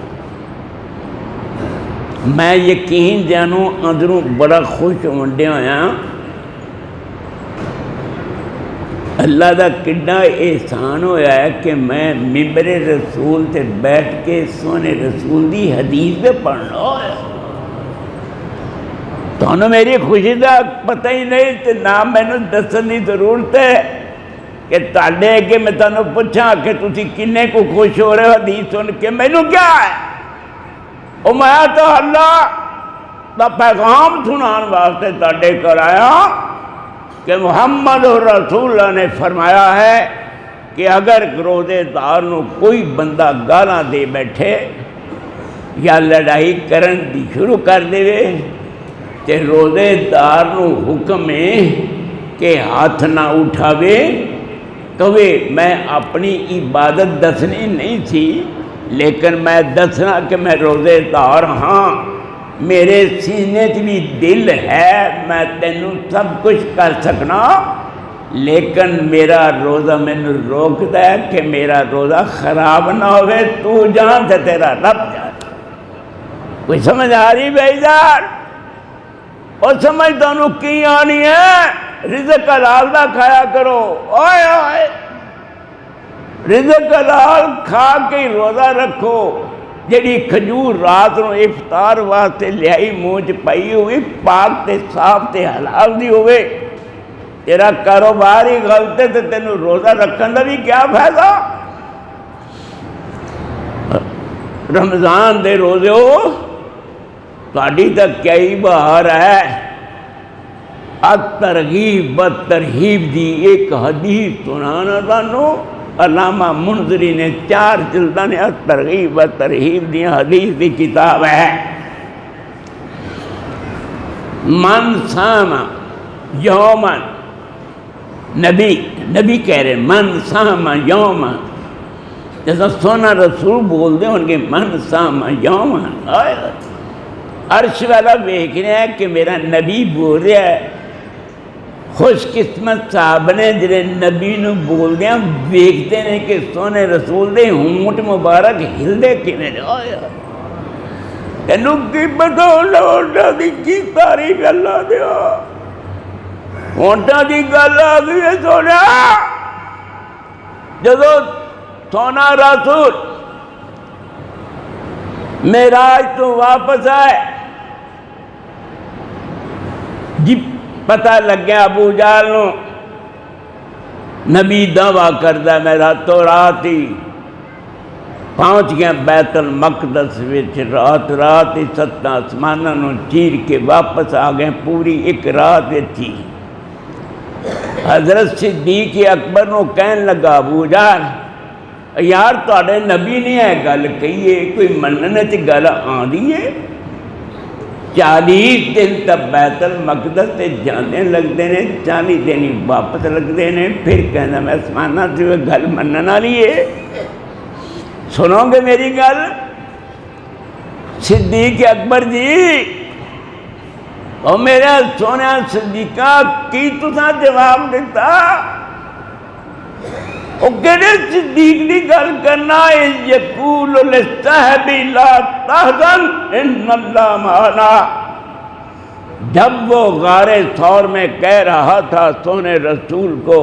Speaker 1: میں یقین جانوں اندروں بڑا خوش ہونڈیا ہویا، اللہ دا کڈا احسان ہویا ہے کہ میں ممبر رسول تے بیٹھ کے سونے رسول دی حدیث پہ پڑھنا ہویا۔ تو انہوں میری خوشی دا پتہ ہی نہیں، تے نہ میں نے دسن دی ضرورت ہے کہ تاڑے کہ میں تانوں پوچھا کہ تسی کنے کو خوش ہو رہے ہو حدیث سن کے، میں نے کیا ہے؟ او میں تو اللہ دا پیغام سنان واسطے تاڑے کر آیا کہ محمد رسول اللہ نے فرمایا ہے کہ اگر روزے دار نو کوئی بندہ گالاں دے بیٹھے یا لڑائی کرن دی شروع کر دے، تے روزے دار نو حکم ہے کہ ہاتھ نہ اٹھاوے، کہے میں اپنی عبادت دسنی نہیں تھی، لیکن میں دسنا کہ میں روزے دار ہاں، میرے سینے چ بھی دل ہے، میں تینوں سب کچھ کر سکنا، لیکن میرا روزہ مینوں روکدا ہے کہ میرا روزہ خراب نہ ہوئے، تو جان تے تیرا رب جان۔ کوئی سمجھ آ رہی بھائی جان؟ اور سمجھ تانوں کی آنی ہے؟ رزق حلال دا کھایا کرو، اوئے اوئے رزق حلال کھا کے روزہ رکھو۔ جڑی کھجور رات نو افطار واسطے لیائی منہ چ پئی ہوئی، پاک تے صاف تے حلال دی ہوئے، تیرا کاروبار ہی غلط ہے تے تینوں روزہ رکھن دا بھی کیا فائدہ؟ رمضان دے روزے ہو تہاڈی تک کیا ہی بہار ہے۔ الترغیب والترہیب دی ایک حدیث سنانا تانوں، علامہ منذری نے 4 جلداں نے الترغیب والترہیب دی حدیث دی کتاب ہے۔ من صام یومن، نبی کہہ رہے من صام یومن، جیسا سونا رسول بول دے ان کے من صام یومن، عرش والا دیکھ رہا ہے کہ میرا نبی بول رہا ہے۔ خوش قسمت صاحب نے جنہیں نبی نو بول دیا دیکھتے ہیں کہ سونے رسول دے ہونٹ مبارک ہلدے کیویں آیا، تینوں کی پتہ ہونٹاں دی کی تعریف اللہ دیا، ہونٹاں دی گل آ گئی ہے سونا۔ جدو سونا رسول معراج تو واپس آئے، جی پتہ لگ گیا ابو جہل نو، نبی دعویٰ کردہ میں راتوں رات ہی پہنچ گیا بیت المقدس وچ، رات رات ہی 7 آسماناں نوں چیر کے واپس آ گئے، پوری ایک رات تھی۔ حضرت صدیق اکبر نو کہن لگا ابو جہل یار تواڈے نبی نے یہ گل کہی ہے، کوئی مننے تے گل آندی ہے؟ 40 دن تک بیت المقدس تے جانے لگتے ہیں، 40 دن ہی واپس لگتے ہیں، پھر کہنا میں آسماناں سے گل منن والی ہے؟ سنو گے میری گل؟ صدیق اکبر جی اور میرے سونے صدیقہ کی تساں جواب دیتا؟ وہ کہنے صدیق دی گل کرنا ہے، یقول لصاحبی لا تحزن ان اللہ معنا۔ جب وہ غار ثور میں کہہ رہا تھا سونے رسول کو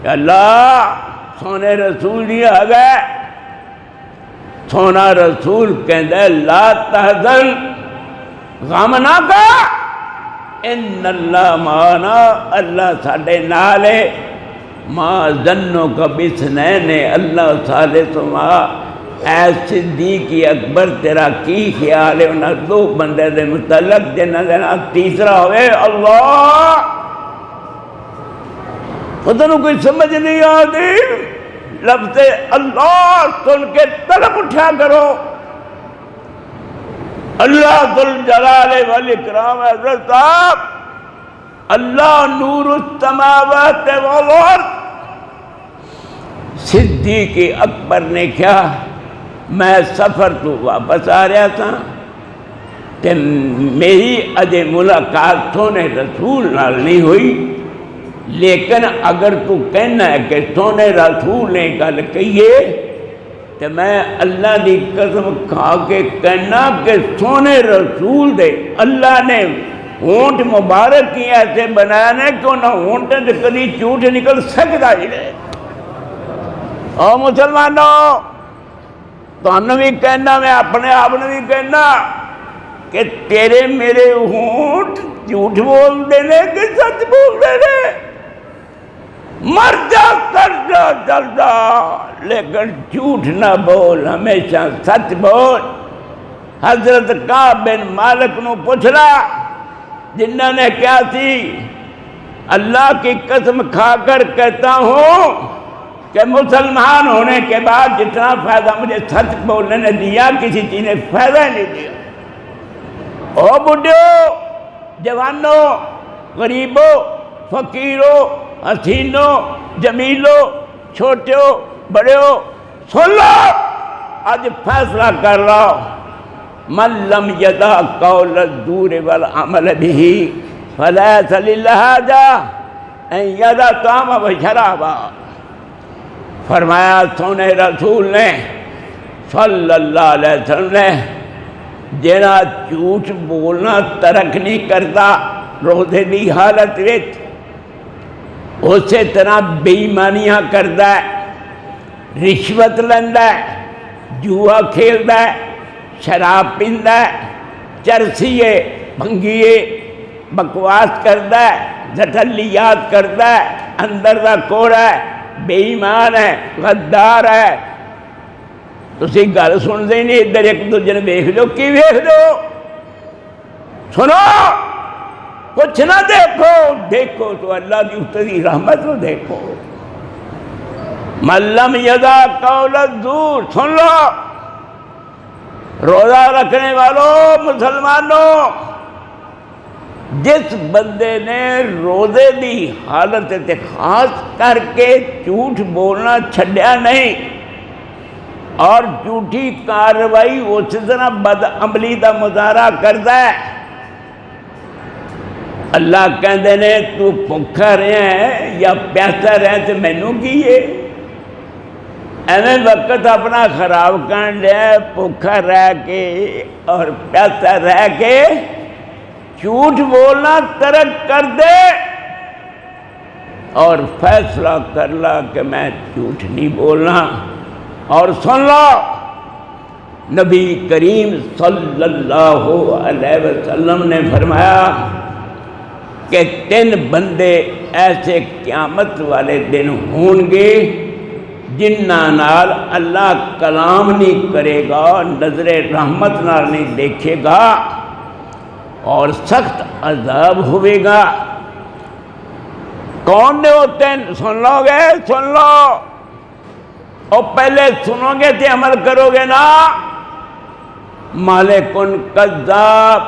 Speaker 1: کہ اللہ سونے رسول جی آ گئے، سونا رسول کہندے لا تحزن غم نہ کر، ان اللہ معنا اللہ ساڈے نال ہے، ما ظنو کا بسنین اللہ ثالثہما۔ اے صدیق اکبر تیرا کی خیال ہے انہاں 2 بندے دے متعلق جنہاں دے نال تیسرا ہوئے اللہ؟ خودنوں کوئی سمجھ نہیں آتی؟ لفظ اللہ سن کے طلب اٹھا کرو۔ اللہ ذوالجلال والاکرام حضرت صاحب، اللہ نور السماوات والارض۔ صدیق اکبر نے کیا، میں سفر تو واپس آ رہا تھا کہ میری اجے ملاقات سونے رسول نال نہیں ہوئی، لیکن اگر تو کہنا ہے کہ سونے رسول نے گل کہیے تو میں اللہ دی قسم کھا کے کہنا کہ سونے رسول دے اللہ نے ہونٹ مبارک کی ایسے بنایا نے کہ انہاں ہونٹیں سے کدی جھوٹ نکل سکتا ہی نہیں۔ او مسلمانوں تانوں بھی کہنا، میں اپنے آپ نے بھی کہنا کہ تیرے میرے ہونٹ جھوٹ بول دینے کہ سچ بول دینے؟ مر جا کر جا جلدا، لیکن جھوٹ نہ بول، ہمیشہ سچ بول۔ حضرت کعب بن مالک نو پوچھنا جنہوں نے کیا تھی، اللہ کی قسم کھا کر کہتا ہوں کہ مسلمان ہونے کے بعد جتنا فائدہ مجھے سچ بولنے نے دیا کسی چیز نے فائدہ نہیں دیا۔ او بڈھو، جوانوں، غریبوں، فقیروں، حسینوں، جمیلوں، چھوٹوں، بڑوں، سن لو آج فیصلہ کر لو، من لم یدع قول الزور والعمل به فلیس للحاجہ ان یدع طعاما و شرابا۔ فرمایا سونے رسول نے صلی اللہ علیہ وسلم نے جہاں جھوٹ بولنا ترک نہیں کرتا روزے دی حالت وچ، اسی طرح بے ایمانیاں کردا ہے، رشوت لیندا ہے، جوا کھیلدا ہے، شراب پیندا ہے، چرسیے بھنگیے، بکواس کردا ہے، زٹلیات کردا ہے، اندر دا کوڑا ہے، بے ایمان ہے، غدار ہے۔ تسی گل سنتے نہیں، ادھر ایک دوجے نے ویکھ لو، کی ویکھ لو؟ سنو، کچھ نہ دیکھو، دیکھو تو اللہ کی اتری رحمت کو دیکھو۔ من لم یدع قول الزور، سن لو روزہ رکھنے والوں مسلمانوں، جس بندے نے روزے دی حالت تے خاص کر کے جھوٹ بولنا چھڈیا نہیں اور جھوٹی کاروائی اسی طرح بد عملی دا مظاہرہ کرتا ہے، اللہ کہندے نے تو بھوکا رہے ہیں یا پیاسا رہے تو مینوں کی ہے؟ ایویں وقت اپنا خراب کر لیا، بھوکا رہ کے اور پیاسا رہ کے جھوٹ بولنا ترک کر دے اور فیصلہ کر لا کہ میں جھوٹ نہیں بولنا۔ اور سن لو نبی کریم صلی اللہ علیہ وسلم نے فرمایا کہ 3 بندے ایسے قیامت والے دن ہوں گے جنہ نال اللہ کلام نہیں کرے گا، نظر رحمت نال نہیں دیکھے گا اور سخت عذاب ہوئے گا۔ کون نے ہوتے ہیں؟ سن لو گے، سن لو، اور پہلے سنو گے تو عمل کرو گے نا۔ مالکن کذاب،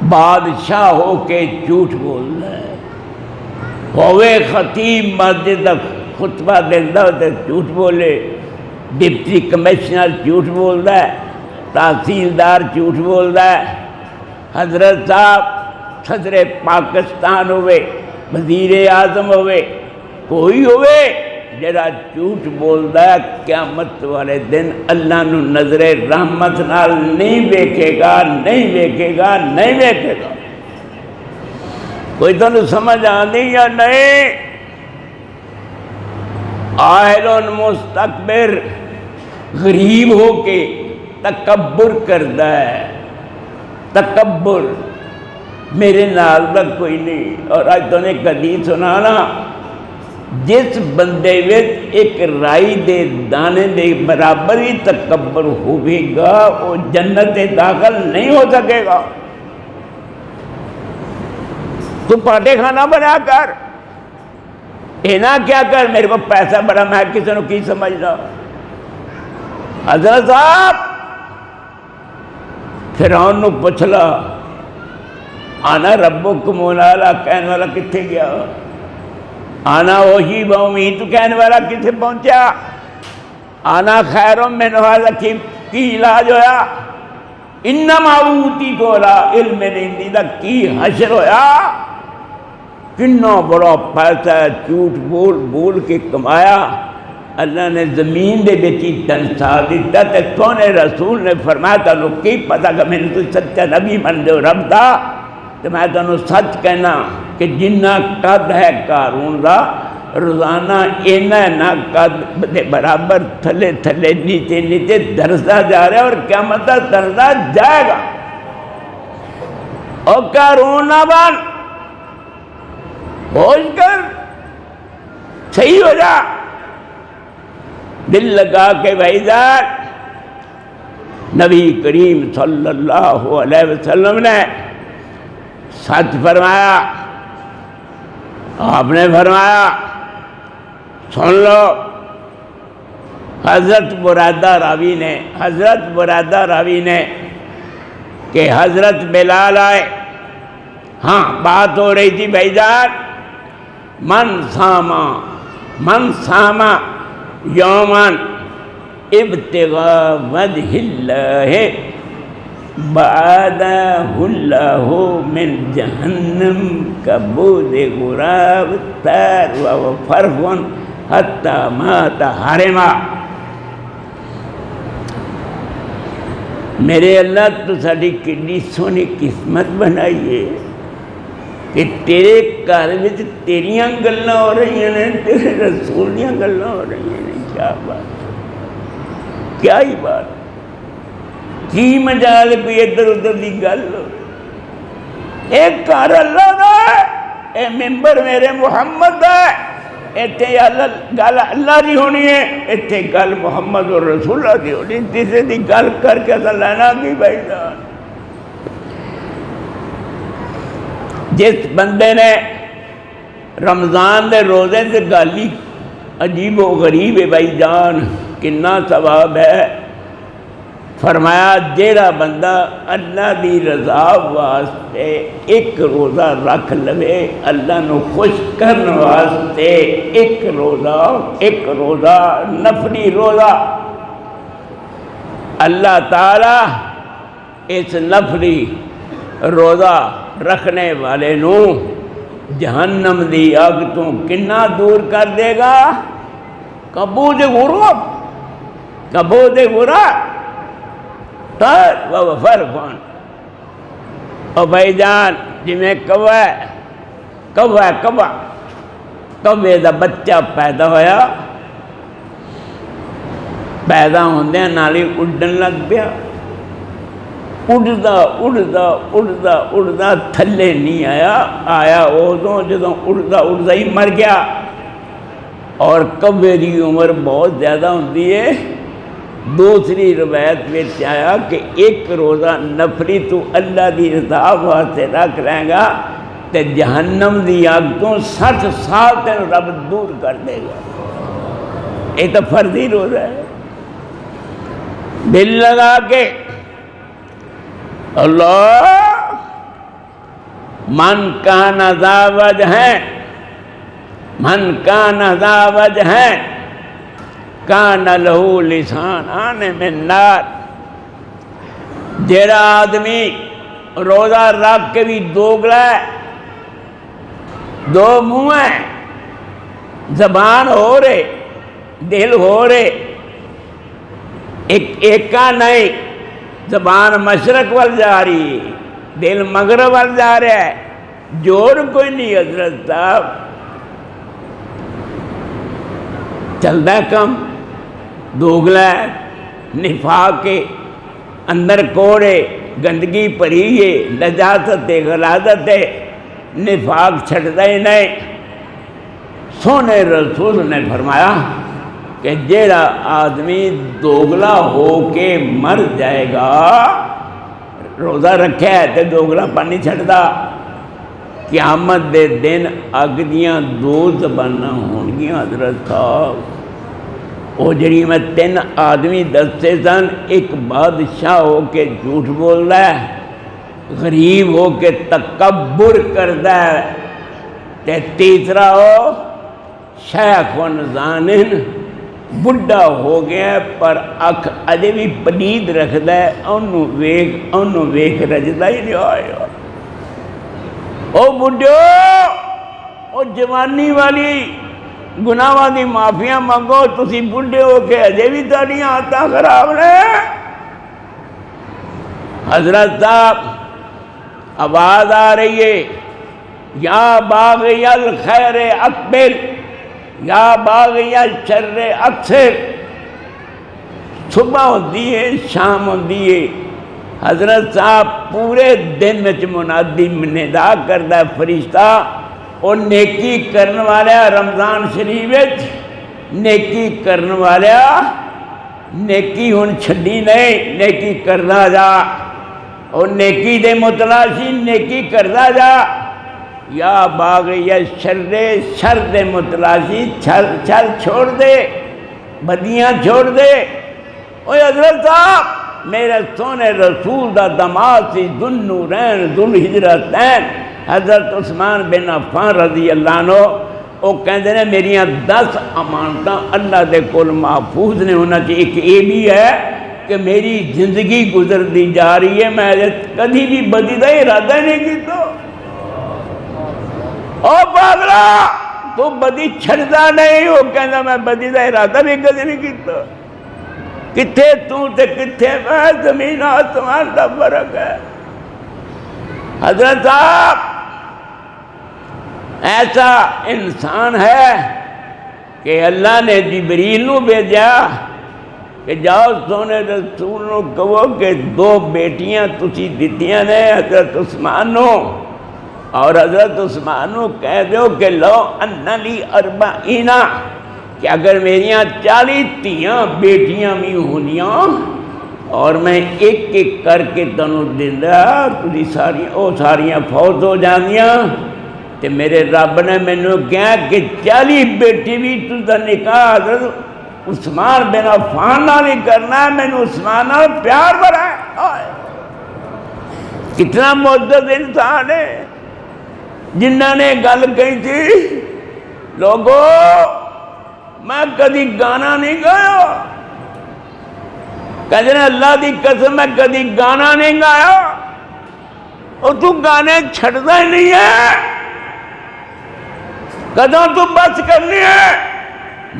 Speaker 1: بادشاہ ہو کے جھوٹ بول رہا ہے، ہوئے خطیب مسجد کا خطبہ دینا تو جھوٹ بولے، ڈپٹی کمشنر جھوٹ بول رہا ہے، تحصیلدار جھوٹ بول رہا ہے، حضرت صاحب صدر پاکستان ہوئے، وزیر اعظم ہوئے، کوئی ہوئے جڑا جھوٹ بولدا ہے، قیامت والے دن اللہ نو نظر رحمت نال نہیں ویکھے گا، نہیں ویکھے گا، نہیں ویکھے گا۔ کوئی تانوں سمجھ آندی یا نہیں؟ عائل مستکبر، غریب ہو کے تکبر کردا ہے، تکبر، میرے نال دا کوئی نہیں۔ اور آج تو نے حدیث سنانا، جس بندے وچ ایک رائی دے دانے دے برابر ہی تکبر ہوئے گا، وہ جنت داخل نہیں ہو سکے گا۔ تو پاٹے کھانا بنا کر، اینا کیا کر، میرے کو پیسہ بڑا، میں کسی نے کی سمجھنا۔ حضرت صاحب فرعون نو پچھلا، آنا ربکم الاعلی کہنے والا کتھے گیا؟ آنا وحی بامید کہنے والا کتھے پہنچا؟ آنا خیر من ھذا کی علاج ہویا؟ انما اوتیتہ علی علم عندی دا کی حشر ہویا؟ کتنا بڑا پیسہ جھوٹ بول بول کے کمایا، اللہ نے زمین دے بیچی تنسا دیتا، تے سونے رسول نے فرمایا تھا کی پتا کہ میں نے تو سچا نبی من دے رب دا، تو میں تمہیں سچ کہنا کہ جنہ قد ہے قارون دا، روزانہ اینا نہ قد دے برابر تھلے تھلے نیچے نیچے درستا جا رہا ہے، اور قیامت تک درستا جائے گا۔ اور قارون نہ بن، ہوش کر، صحیح ہو جا، دل لگا کے بھائی جان۔ نبی کریم صلی اللہ علیہ وسلم نے سچ فرمایا، آپ نے فرمایا، سن لو، حضرت برادہ راوی نے کہ حضرت بلال آئے، ہاں بات ہو رہی تھی بھائی جان، من ساما یومن ابتغاء وجہ اللہ بعدہ اللہ من جہنم کبود غراب تار و فرح حتی مات حرما۔ میرے اللہ تو ساری کتنی سونی قسمت بنائیے کہ تیرے گھر وچ تیریاں گلاں ہو رہی ہیں، تیرے رسول دیاں گلاں ہو رہی ہیں۔ کیا بات، کیا ہی بات، کی مجال کوئی ادھر ادھر دی گل ہو۔ ایک گھر اللہ دا ہے، اے ممبر میرے محمد دا ہے، ایتھے گل اللہ دی ہونی ہے، ایتھے گل محمد اور رسول اللہ دی ہونی، تیسرے دی گل کر کے اصل لینا کی بھائی جان۔ جس بندے نے رمضان دے روزے سے گالی عجیب و غریب ہے بھائی جان، کنا ثواب ہے۔ فرمایا جیڑا بندہ اللہ دی رضا واسطے ایک روزہ رکھ لوے، اللہ نو خوش کرنے واسطے ایک روزہ نفلی روزہ، اللہ تعالی اس نفلی روزہ رکھنے والے نو جہنم دی اگ تو کنا دور کر دے گا؟ کبود غراب تر و فرقان۔ اور بھائی جان جی میں کوے دا بچہ پیدا ہویا، پیدا ہوندے نالی اڈن لگ پیا، اڑدا تھلے نہیں آیا ادوں جدوں اڑدا ہی مر گیا۔ اور کبے دی عمر بہت زیادہ ہوتی ہے۔ دوسری روایت میں آیا کہ ایک روزہ نفلی تو اللہ دی رضا واسطے رکھ لے گا تے جہنم دی آگ تو 60 سال تین رب دور کر دے گا۔ یہ تو فرضی روزہ ہے۔ دل لگا کے اللہ من کان ذا وجہین، من کان ذا وجہین کان لہو لسانان من نار۔ جیڑا آدمی روزہ رکھ کے بھی دوگلا ہے، دو منہ ہیں، زبان ہو رہے دل ہو رہے، ایک کا نہیں، زبان مشرق وال جا رہی ہے، دل مغرب وال جا رہا ہے، جوڑ کوئی نہیں حضرت صاحب، چلتا کم، دوگلا ہے، نفاق کے اندر کوڑے گندگی پری ہے، نجاست ہے، غلاظت ہے، نفاق چھڑتا ہی نہیں۔ سونے رسول نے فرمایا کہ جیڑا آدمی دوگلا ہو کے مر جائے گا، روزہ رکھے ہے تے دوگلا پانی چھڑتا، قیامت دے دن اگ دیاں دو زباناں ہونگیاں حضرت صاحب۔ وہ جڑی میں 3 آدمی دستے سن، ایک بادشاہ ہو کے جھوٹ بول رہا ہے، غریب ہو کے تکبر کرتا ہے، تے تیسرا ہو شیخ و زانن، بڑھا ہو گیا پر اکھ اجے بھی پلید رکھتا ہے، انہوں ویکھ رجدا ہی نہیں آیا۔ او بڑھو، او جوانی والی گناہاں دی معافیاں منگو، تسی بڑھے ہو کے اجے بھی تہاڈیاں عادتاں خراب نے۔ حضرت صاحب آواز آ رہی ہے، یا باغی الخیر اقبل یا باغی الشر اکثر۔ صبح ہوتی ہے، شام ہوتی ہے، حضرت صاحب پورے دن وچ منادی ندا کردا ہے فرشتہ، اور نیکی کرن والا رمضان شریف وچ نیکی کرن والا نیکی ہن چھڈی نہیں، نیکی کردا جا، اور نیکی دے متلاشی نیکی کردا جا، یا باغی شر شر دے متلاشی چھل چھوڑ دے، بدیاں چھوڑ دے۔ اوہ حضرت صاحب میرے سونے رسول دا دماغ سی ذوالنورین ذوالہجرتین حضرت عثمان بن عفان رضی اللہ عنہ، وہ کہندے نے میریاں 10 امانتاں اللہ دے کول محفوظ نے ہونا چاہیے۔ ایک یہ بھی ہے کہ میری زندگی گزر دی جا رہی ہے، میں کبھی بھی بدی دا ارادہ نہیں کیتا۔ او پاگلا تو بدی چھڑدا نہیں، وہ کہندا میں بدی دا ارادہ بھی کبھی نہیں کیتا۔ کتھے تو تے کتھے میں، زمین آسمان دا فرق ہے۔ حضرت صاحب ایسا انسان ہے کہ اللہ نے جبریل نو بھیجا کہ جاؤ سونے رسول نو کہو کہ 2 بیٹیاں تسی دتیاں نے حضرت عثمان نو، اور حضرت عثمان نو کہہ دیو کہ لو ان لی 40، کہ اگر میریاں 40 تیاں بیٹیاں بھی ہونیاں اور میں ایک ایک کر کے تنوں دیندا، تسی ساریاں فوت ہو جاندیاں، تے میرے رب نے مینوں کہا کہ 40 بیٹی بھی تُسا نکاح حضرت عثمان بن عفان نال ہی کرنا ہے، مینوں عثمان نال پیار بڑا ہے۔ کتنا معزز انسان ہے جنہاں نے گل کہی تھی، لوگو میں کدی گانا نہیں گایا، کہتے ہیں اللہ دی قسم میں کدی گانا نہیں گایا، اور تو گانے چھڑتا ہی نہیں ہے، کدوں تو بس کرنی ہے،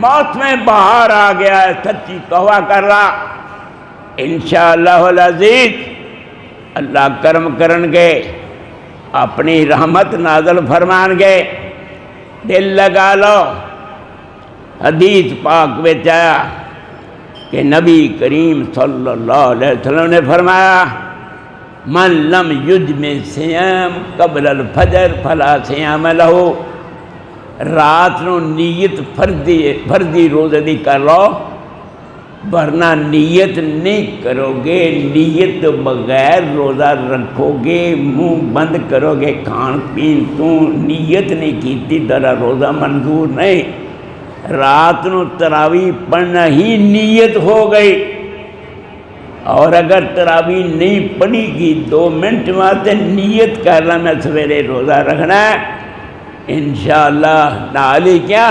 Speaker 1: موت میں باہر آ گیا ہے، سچی کہوا کر رہا، انشاءاللہ العزیز اللہ کرم کرن گے، اپنی رحمت نازل فرمان گے۔ دل لگا لو، حدیث پاک میں آیا کہ نبی کریم صلی اللہ علیہ وسلم نے فرمایا من لم یجمع صیام قبل الفجر فلا صیام لہو، رات نو نیت فردی روزے دی کر لو، ورنہ نیت نہیں کرو گے، نیت بغیر روزہ رکھو گے، منہ بند کرو گے کھان پین تو، نیت نہیں کیتی تیرا روزہ منظور نہیں۔ رات نو تراویح پڑھنا ہی نیت ہو گئی، اور اگر تراویح نہیں پڑھی گی 2 منٹ واسطے نیت کرنا میں سویرے روزہ رکھنا ہے، انشاءاللہ نالی کیا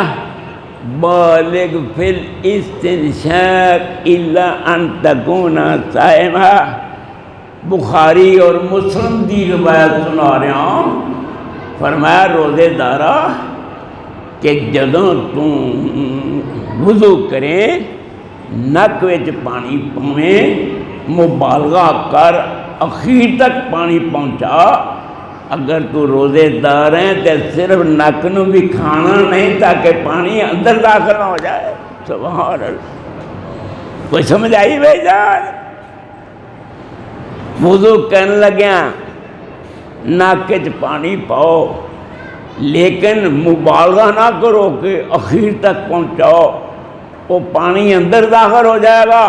Speaker 1: بالغ فی الاستنشاق الا ان تکون صائما۔ بخاری اور مسلم دی روایت سنا رہا ہوں، فرمایا روزے دارا کہ جدوں تو وضو کرے نک وچ پانی پاویں، مبالغہ کر اخیر تک پانی پہنچا۔ اگر تو روزے دار ہیں تو صرف نک نو بھی کھانا نہیں تاکہ پانی اندر داخل ہو جائے۔ سبحان اللہ، کوئی سمجھ آئی بھائی جان؟ وضو کرنے لگیا نک وچ پانی پاؤ، لیکن مبالغہ نہ کرو کہ اخیر تک پہنچاؤ، وہ پانی اندر داخل ہو جائے گا۔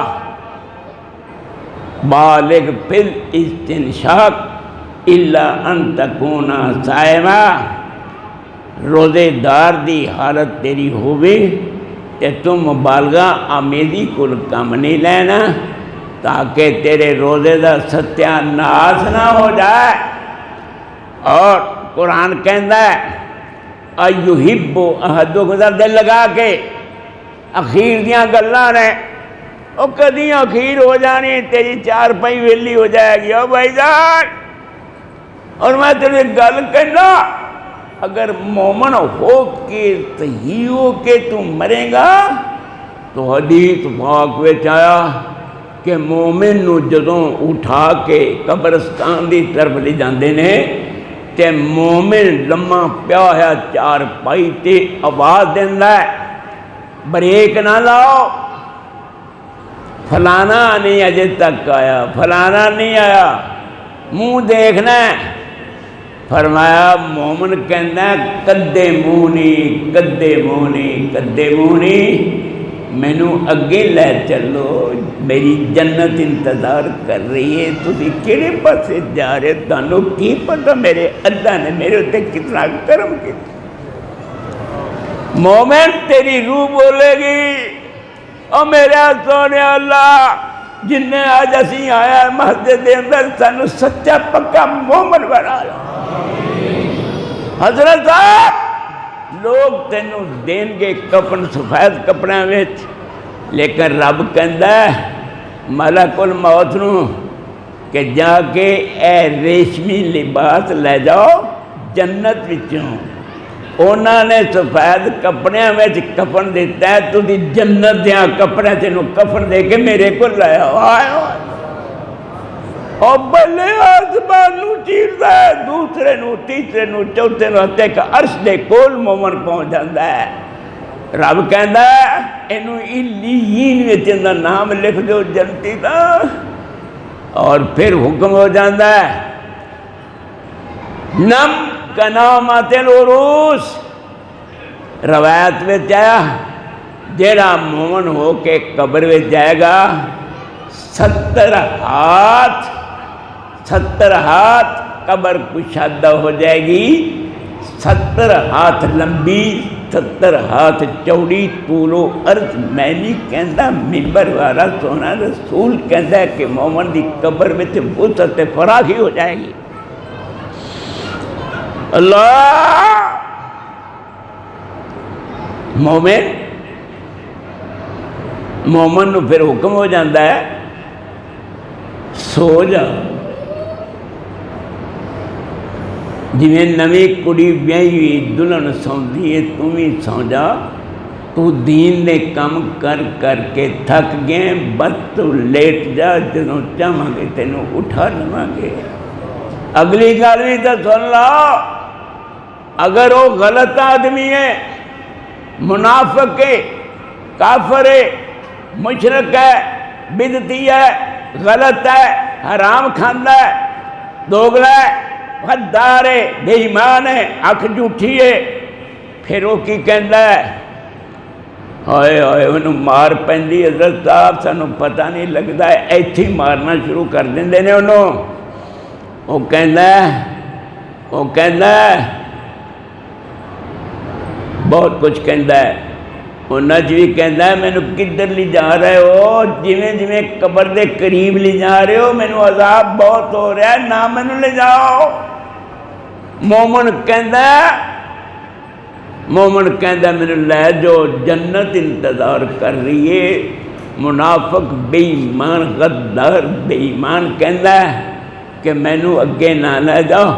Speaker 1: بالغ فی الاستنشاق الا ان تکون صائما، روزے دار دی حالت تیری ہوئے تے تم مبالغہ آمیزی کل کم نہیں لینا تاکہ تیرے روزے دا ستیہ ناس نہ ہو جائے۔ اور قرآن کہندا ہے ایحب احدکم، دل لگا کے اخیر دیاں گلاں نے، او کدی اخیر ہو جانی تیری چار پائی ویلی ہو جائے گی۔ او بھائی جان، اور میں تیرے گل کہنا، اگر مومن ہو کے صحیح ہو کے تو مرے گا تو حدیث پاک وچ آیا کہ مومن نو جدوں اٹھا کے قبرستان دی طرف لے جاندے نے تے مومن لمحہ پیا ہوا چار پائی تے آواز دیندا ہے بریک نہ لاؤ، فلانا نہیں اجے تک آیا، فلانا نہیں آیا، منہ دیکھنا ہے۔ فرمایا مومن کہنا ہے قدمونی قدمونی قدمونی، مینو اگے لے چلو، میری جنت انتظار کر رہی ہے، تسی کہڑے پاسے جا رہے، تانوں کی پتہ میرے اللہ نے میرے تے کتنا کرم کیا۔ مومن تیری روح بولے گی او میرے سونے اللہ، جن نے آج اسی آیا مسجد دے اندر سانو سچا پکا مومن بنا لو۔ حضرت صاحب لوگ تینوں دین گے کفن سفید کپڑے وچ، لیکن رب کہندا ہے ملک الموت نو کہ جا کے اے ریشمی لباس لے جاؤ جنت وچوں، انہاں نے سفید کپڑے وچ کفن دیتا ہے، تو دی جنت دیاں کپڑے تینوں کفن دے کے میرے کو لایا۔ آئے اور بلے آسمان نو چیردا ہے، دوسرے نو تیسرے نو چوتھے نو تے کہ عرش دے کول مومن پہنچ جاندا ہے۔ رب کہندا ہے اینو علیین وچ دا نام لکھ دو جنتی دا، اور پھر حکم ہو جاندا ہے نم کنامت العروس۔ روایت میں آیا جیڑا مومن ہو کے قبر میں جائے گا 70 ہاتھ قبر کشادہ ہو جائے گی، 70 ہاتھ لمبی 70 ہاتھ چوڑی طول و عرض۔ میں نہیں کہندا منبر والا سونا رسول کہندا ہے کہ مومن دی قبر میں وسعت فراخی ہو جائے گی۔ اللہ مومن نو پھر حکم ہو جاندہ ہے سو جا، جویں نویں کڑی بیائی ہوئی دلہن سوندی ہے تو بھی سو جا، تو دین نے کم کر کر کے تھک گئے، بس تو لیٹ جا، جنوں چاہاں گے تینوں اٹھا لواں گے۔ اگلی گل بھی تو سن لو، اگر وہ غلط آدمی ہے، منافق ہے، کافر ہے، مشرک ہے، بدعتی ہے، غلط ہے، حرام کھاندہ ہے، دوگلا ہے، غدار ہے، بے ایمان ہے، آنکھ جھوٹی ہے، پھر وہ کی کہندا ہے، ہائے ہائے انہوں مار پیندی حضرت صاحب سانوں پتہ نہیں لگتا ہے، ایتھے ہی مارنا شروع کر دیندے نے انہوں۔ وہ کہندا ہے بہت کچھ کہندا ہے، وہ نج بھی کہندا ہے مینوں کدھر لے جا رہے ہو، جویں جویں قبر دے قریب لے جا رہے ہو مینوں عذاب بہت ہو رہا ہے، نہ مینوں لے جاؤ۔ مومن کہندا مینوں لے جو جنت انتظار کر رہی ہے۔ منافق بے ایمان غدار بے ایمان کہندا ہے کہ مینوں اگے نہ لے جاؤ۔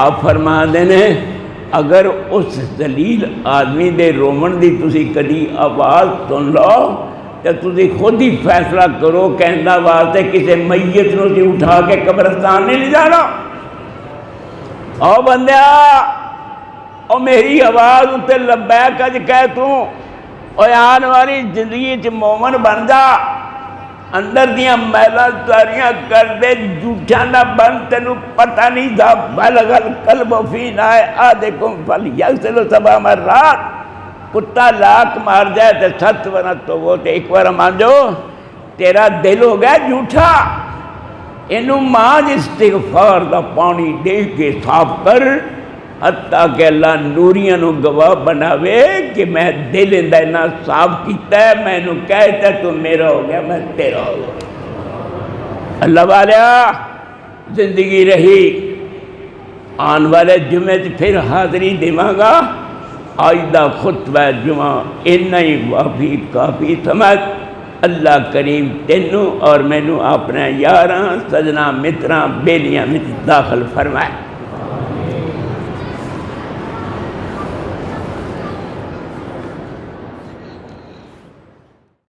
Speaker 1: آپ فرما دینے اگر اس ذلیل آدمی دے رومن دی تسی کدی آواز سن لو تو تسی خود ہی فیصلہ کرو کہندا واسطے کسی میت نو سی اٹھا کے قبرستان نہیں لے جانا۔ او بندیا او میری آواز اتے لبیک اج کہہ توں، او آن والی زندگی چ مومن بن جا، اندر دیاں میلاں ساریاں کر دے، جھوٹا نہ بن، تینوں پتہ نہیں تھا بلغ القلب فی نائے احدکم فلیغسل 7 مرات۔ کتا لاکھ مار جائے تو 7 ورنہ تو وہ تے ایک بار مان جو تیرا دل ہو گیا جھوٹا۔ انہوں مانج استغفار دا پانی دے کے صاف کر، حتیٰ کہ اللہ نوریاں نو گواہ بناوے کہ میں دل اندر صاف کیتا ہے، میں نو کہتا ہے تو میرا ہو گیا میں تیرا ہو گیا۔ اللہ والیا زندگی رہی، آن والے جمعے پھر حاضری دیواں گا۔ آج دا خطبہ جمعہ اتنا ہی وافی کافی سمجھ۔ اللہ کریم تینوں اور مینوں اپنے یاراں سجنا متراں بیلیاں میں داخل فرمائے۔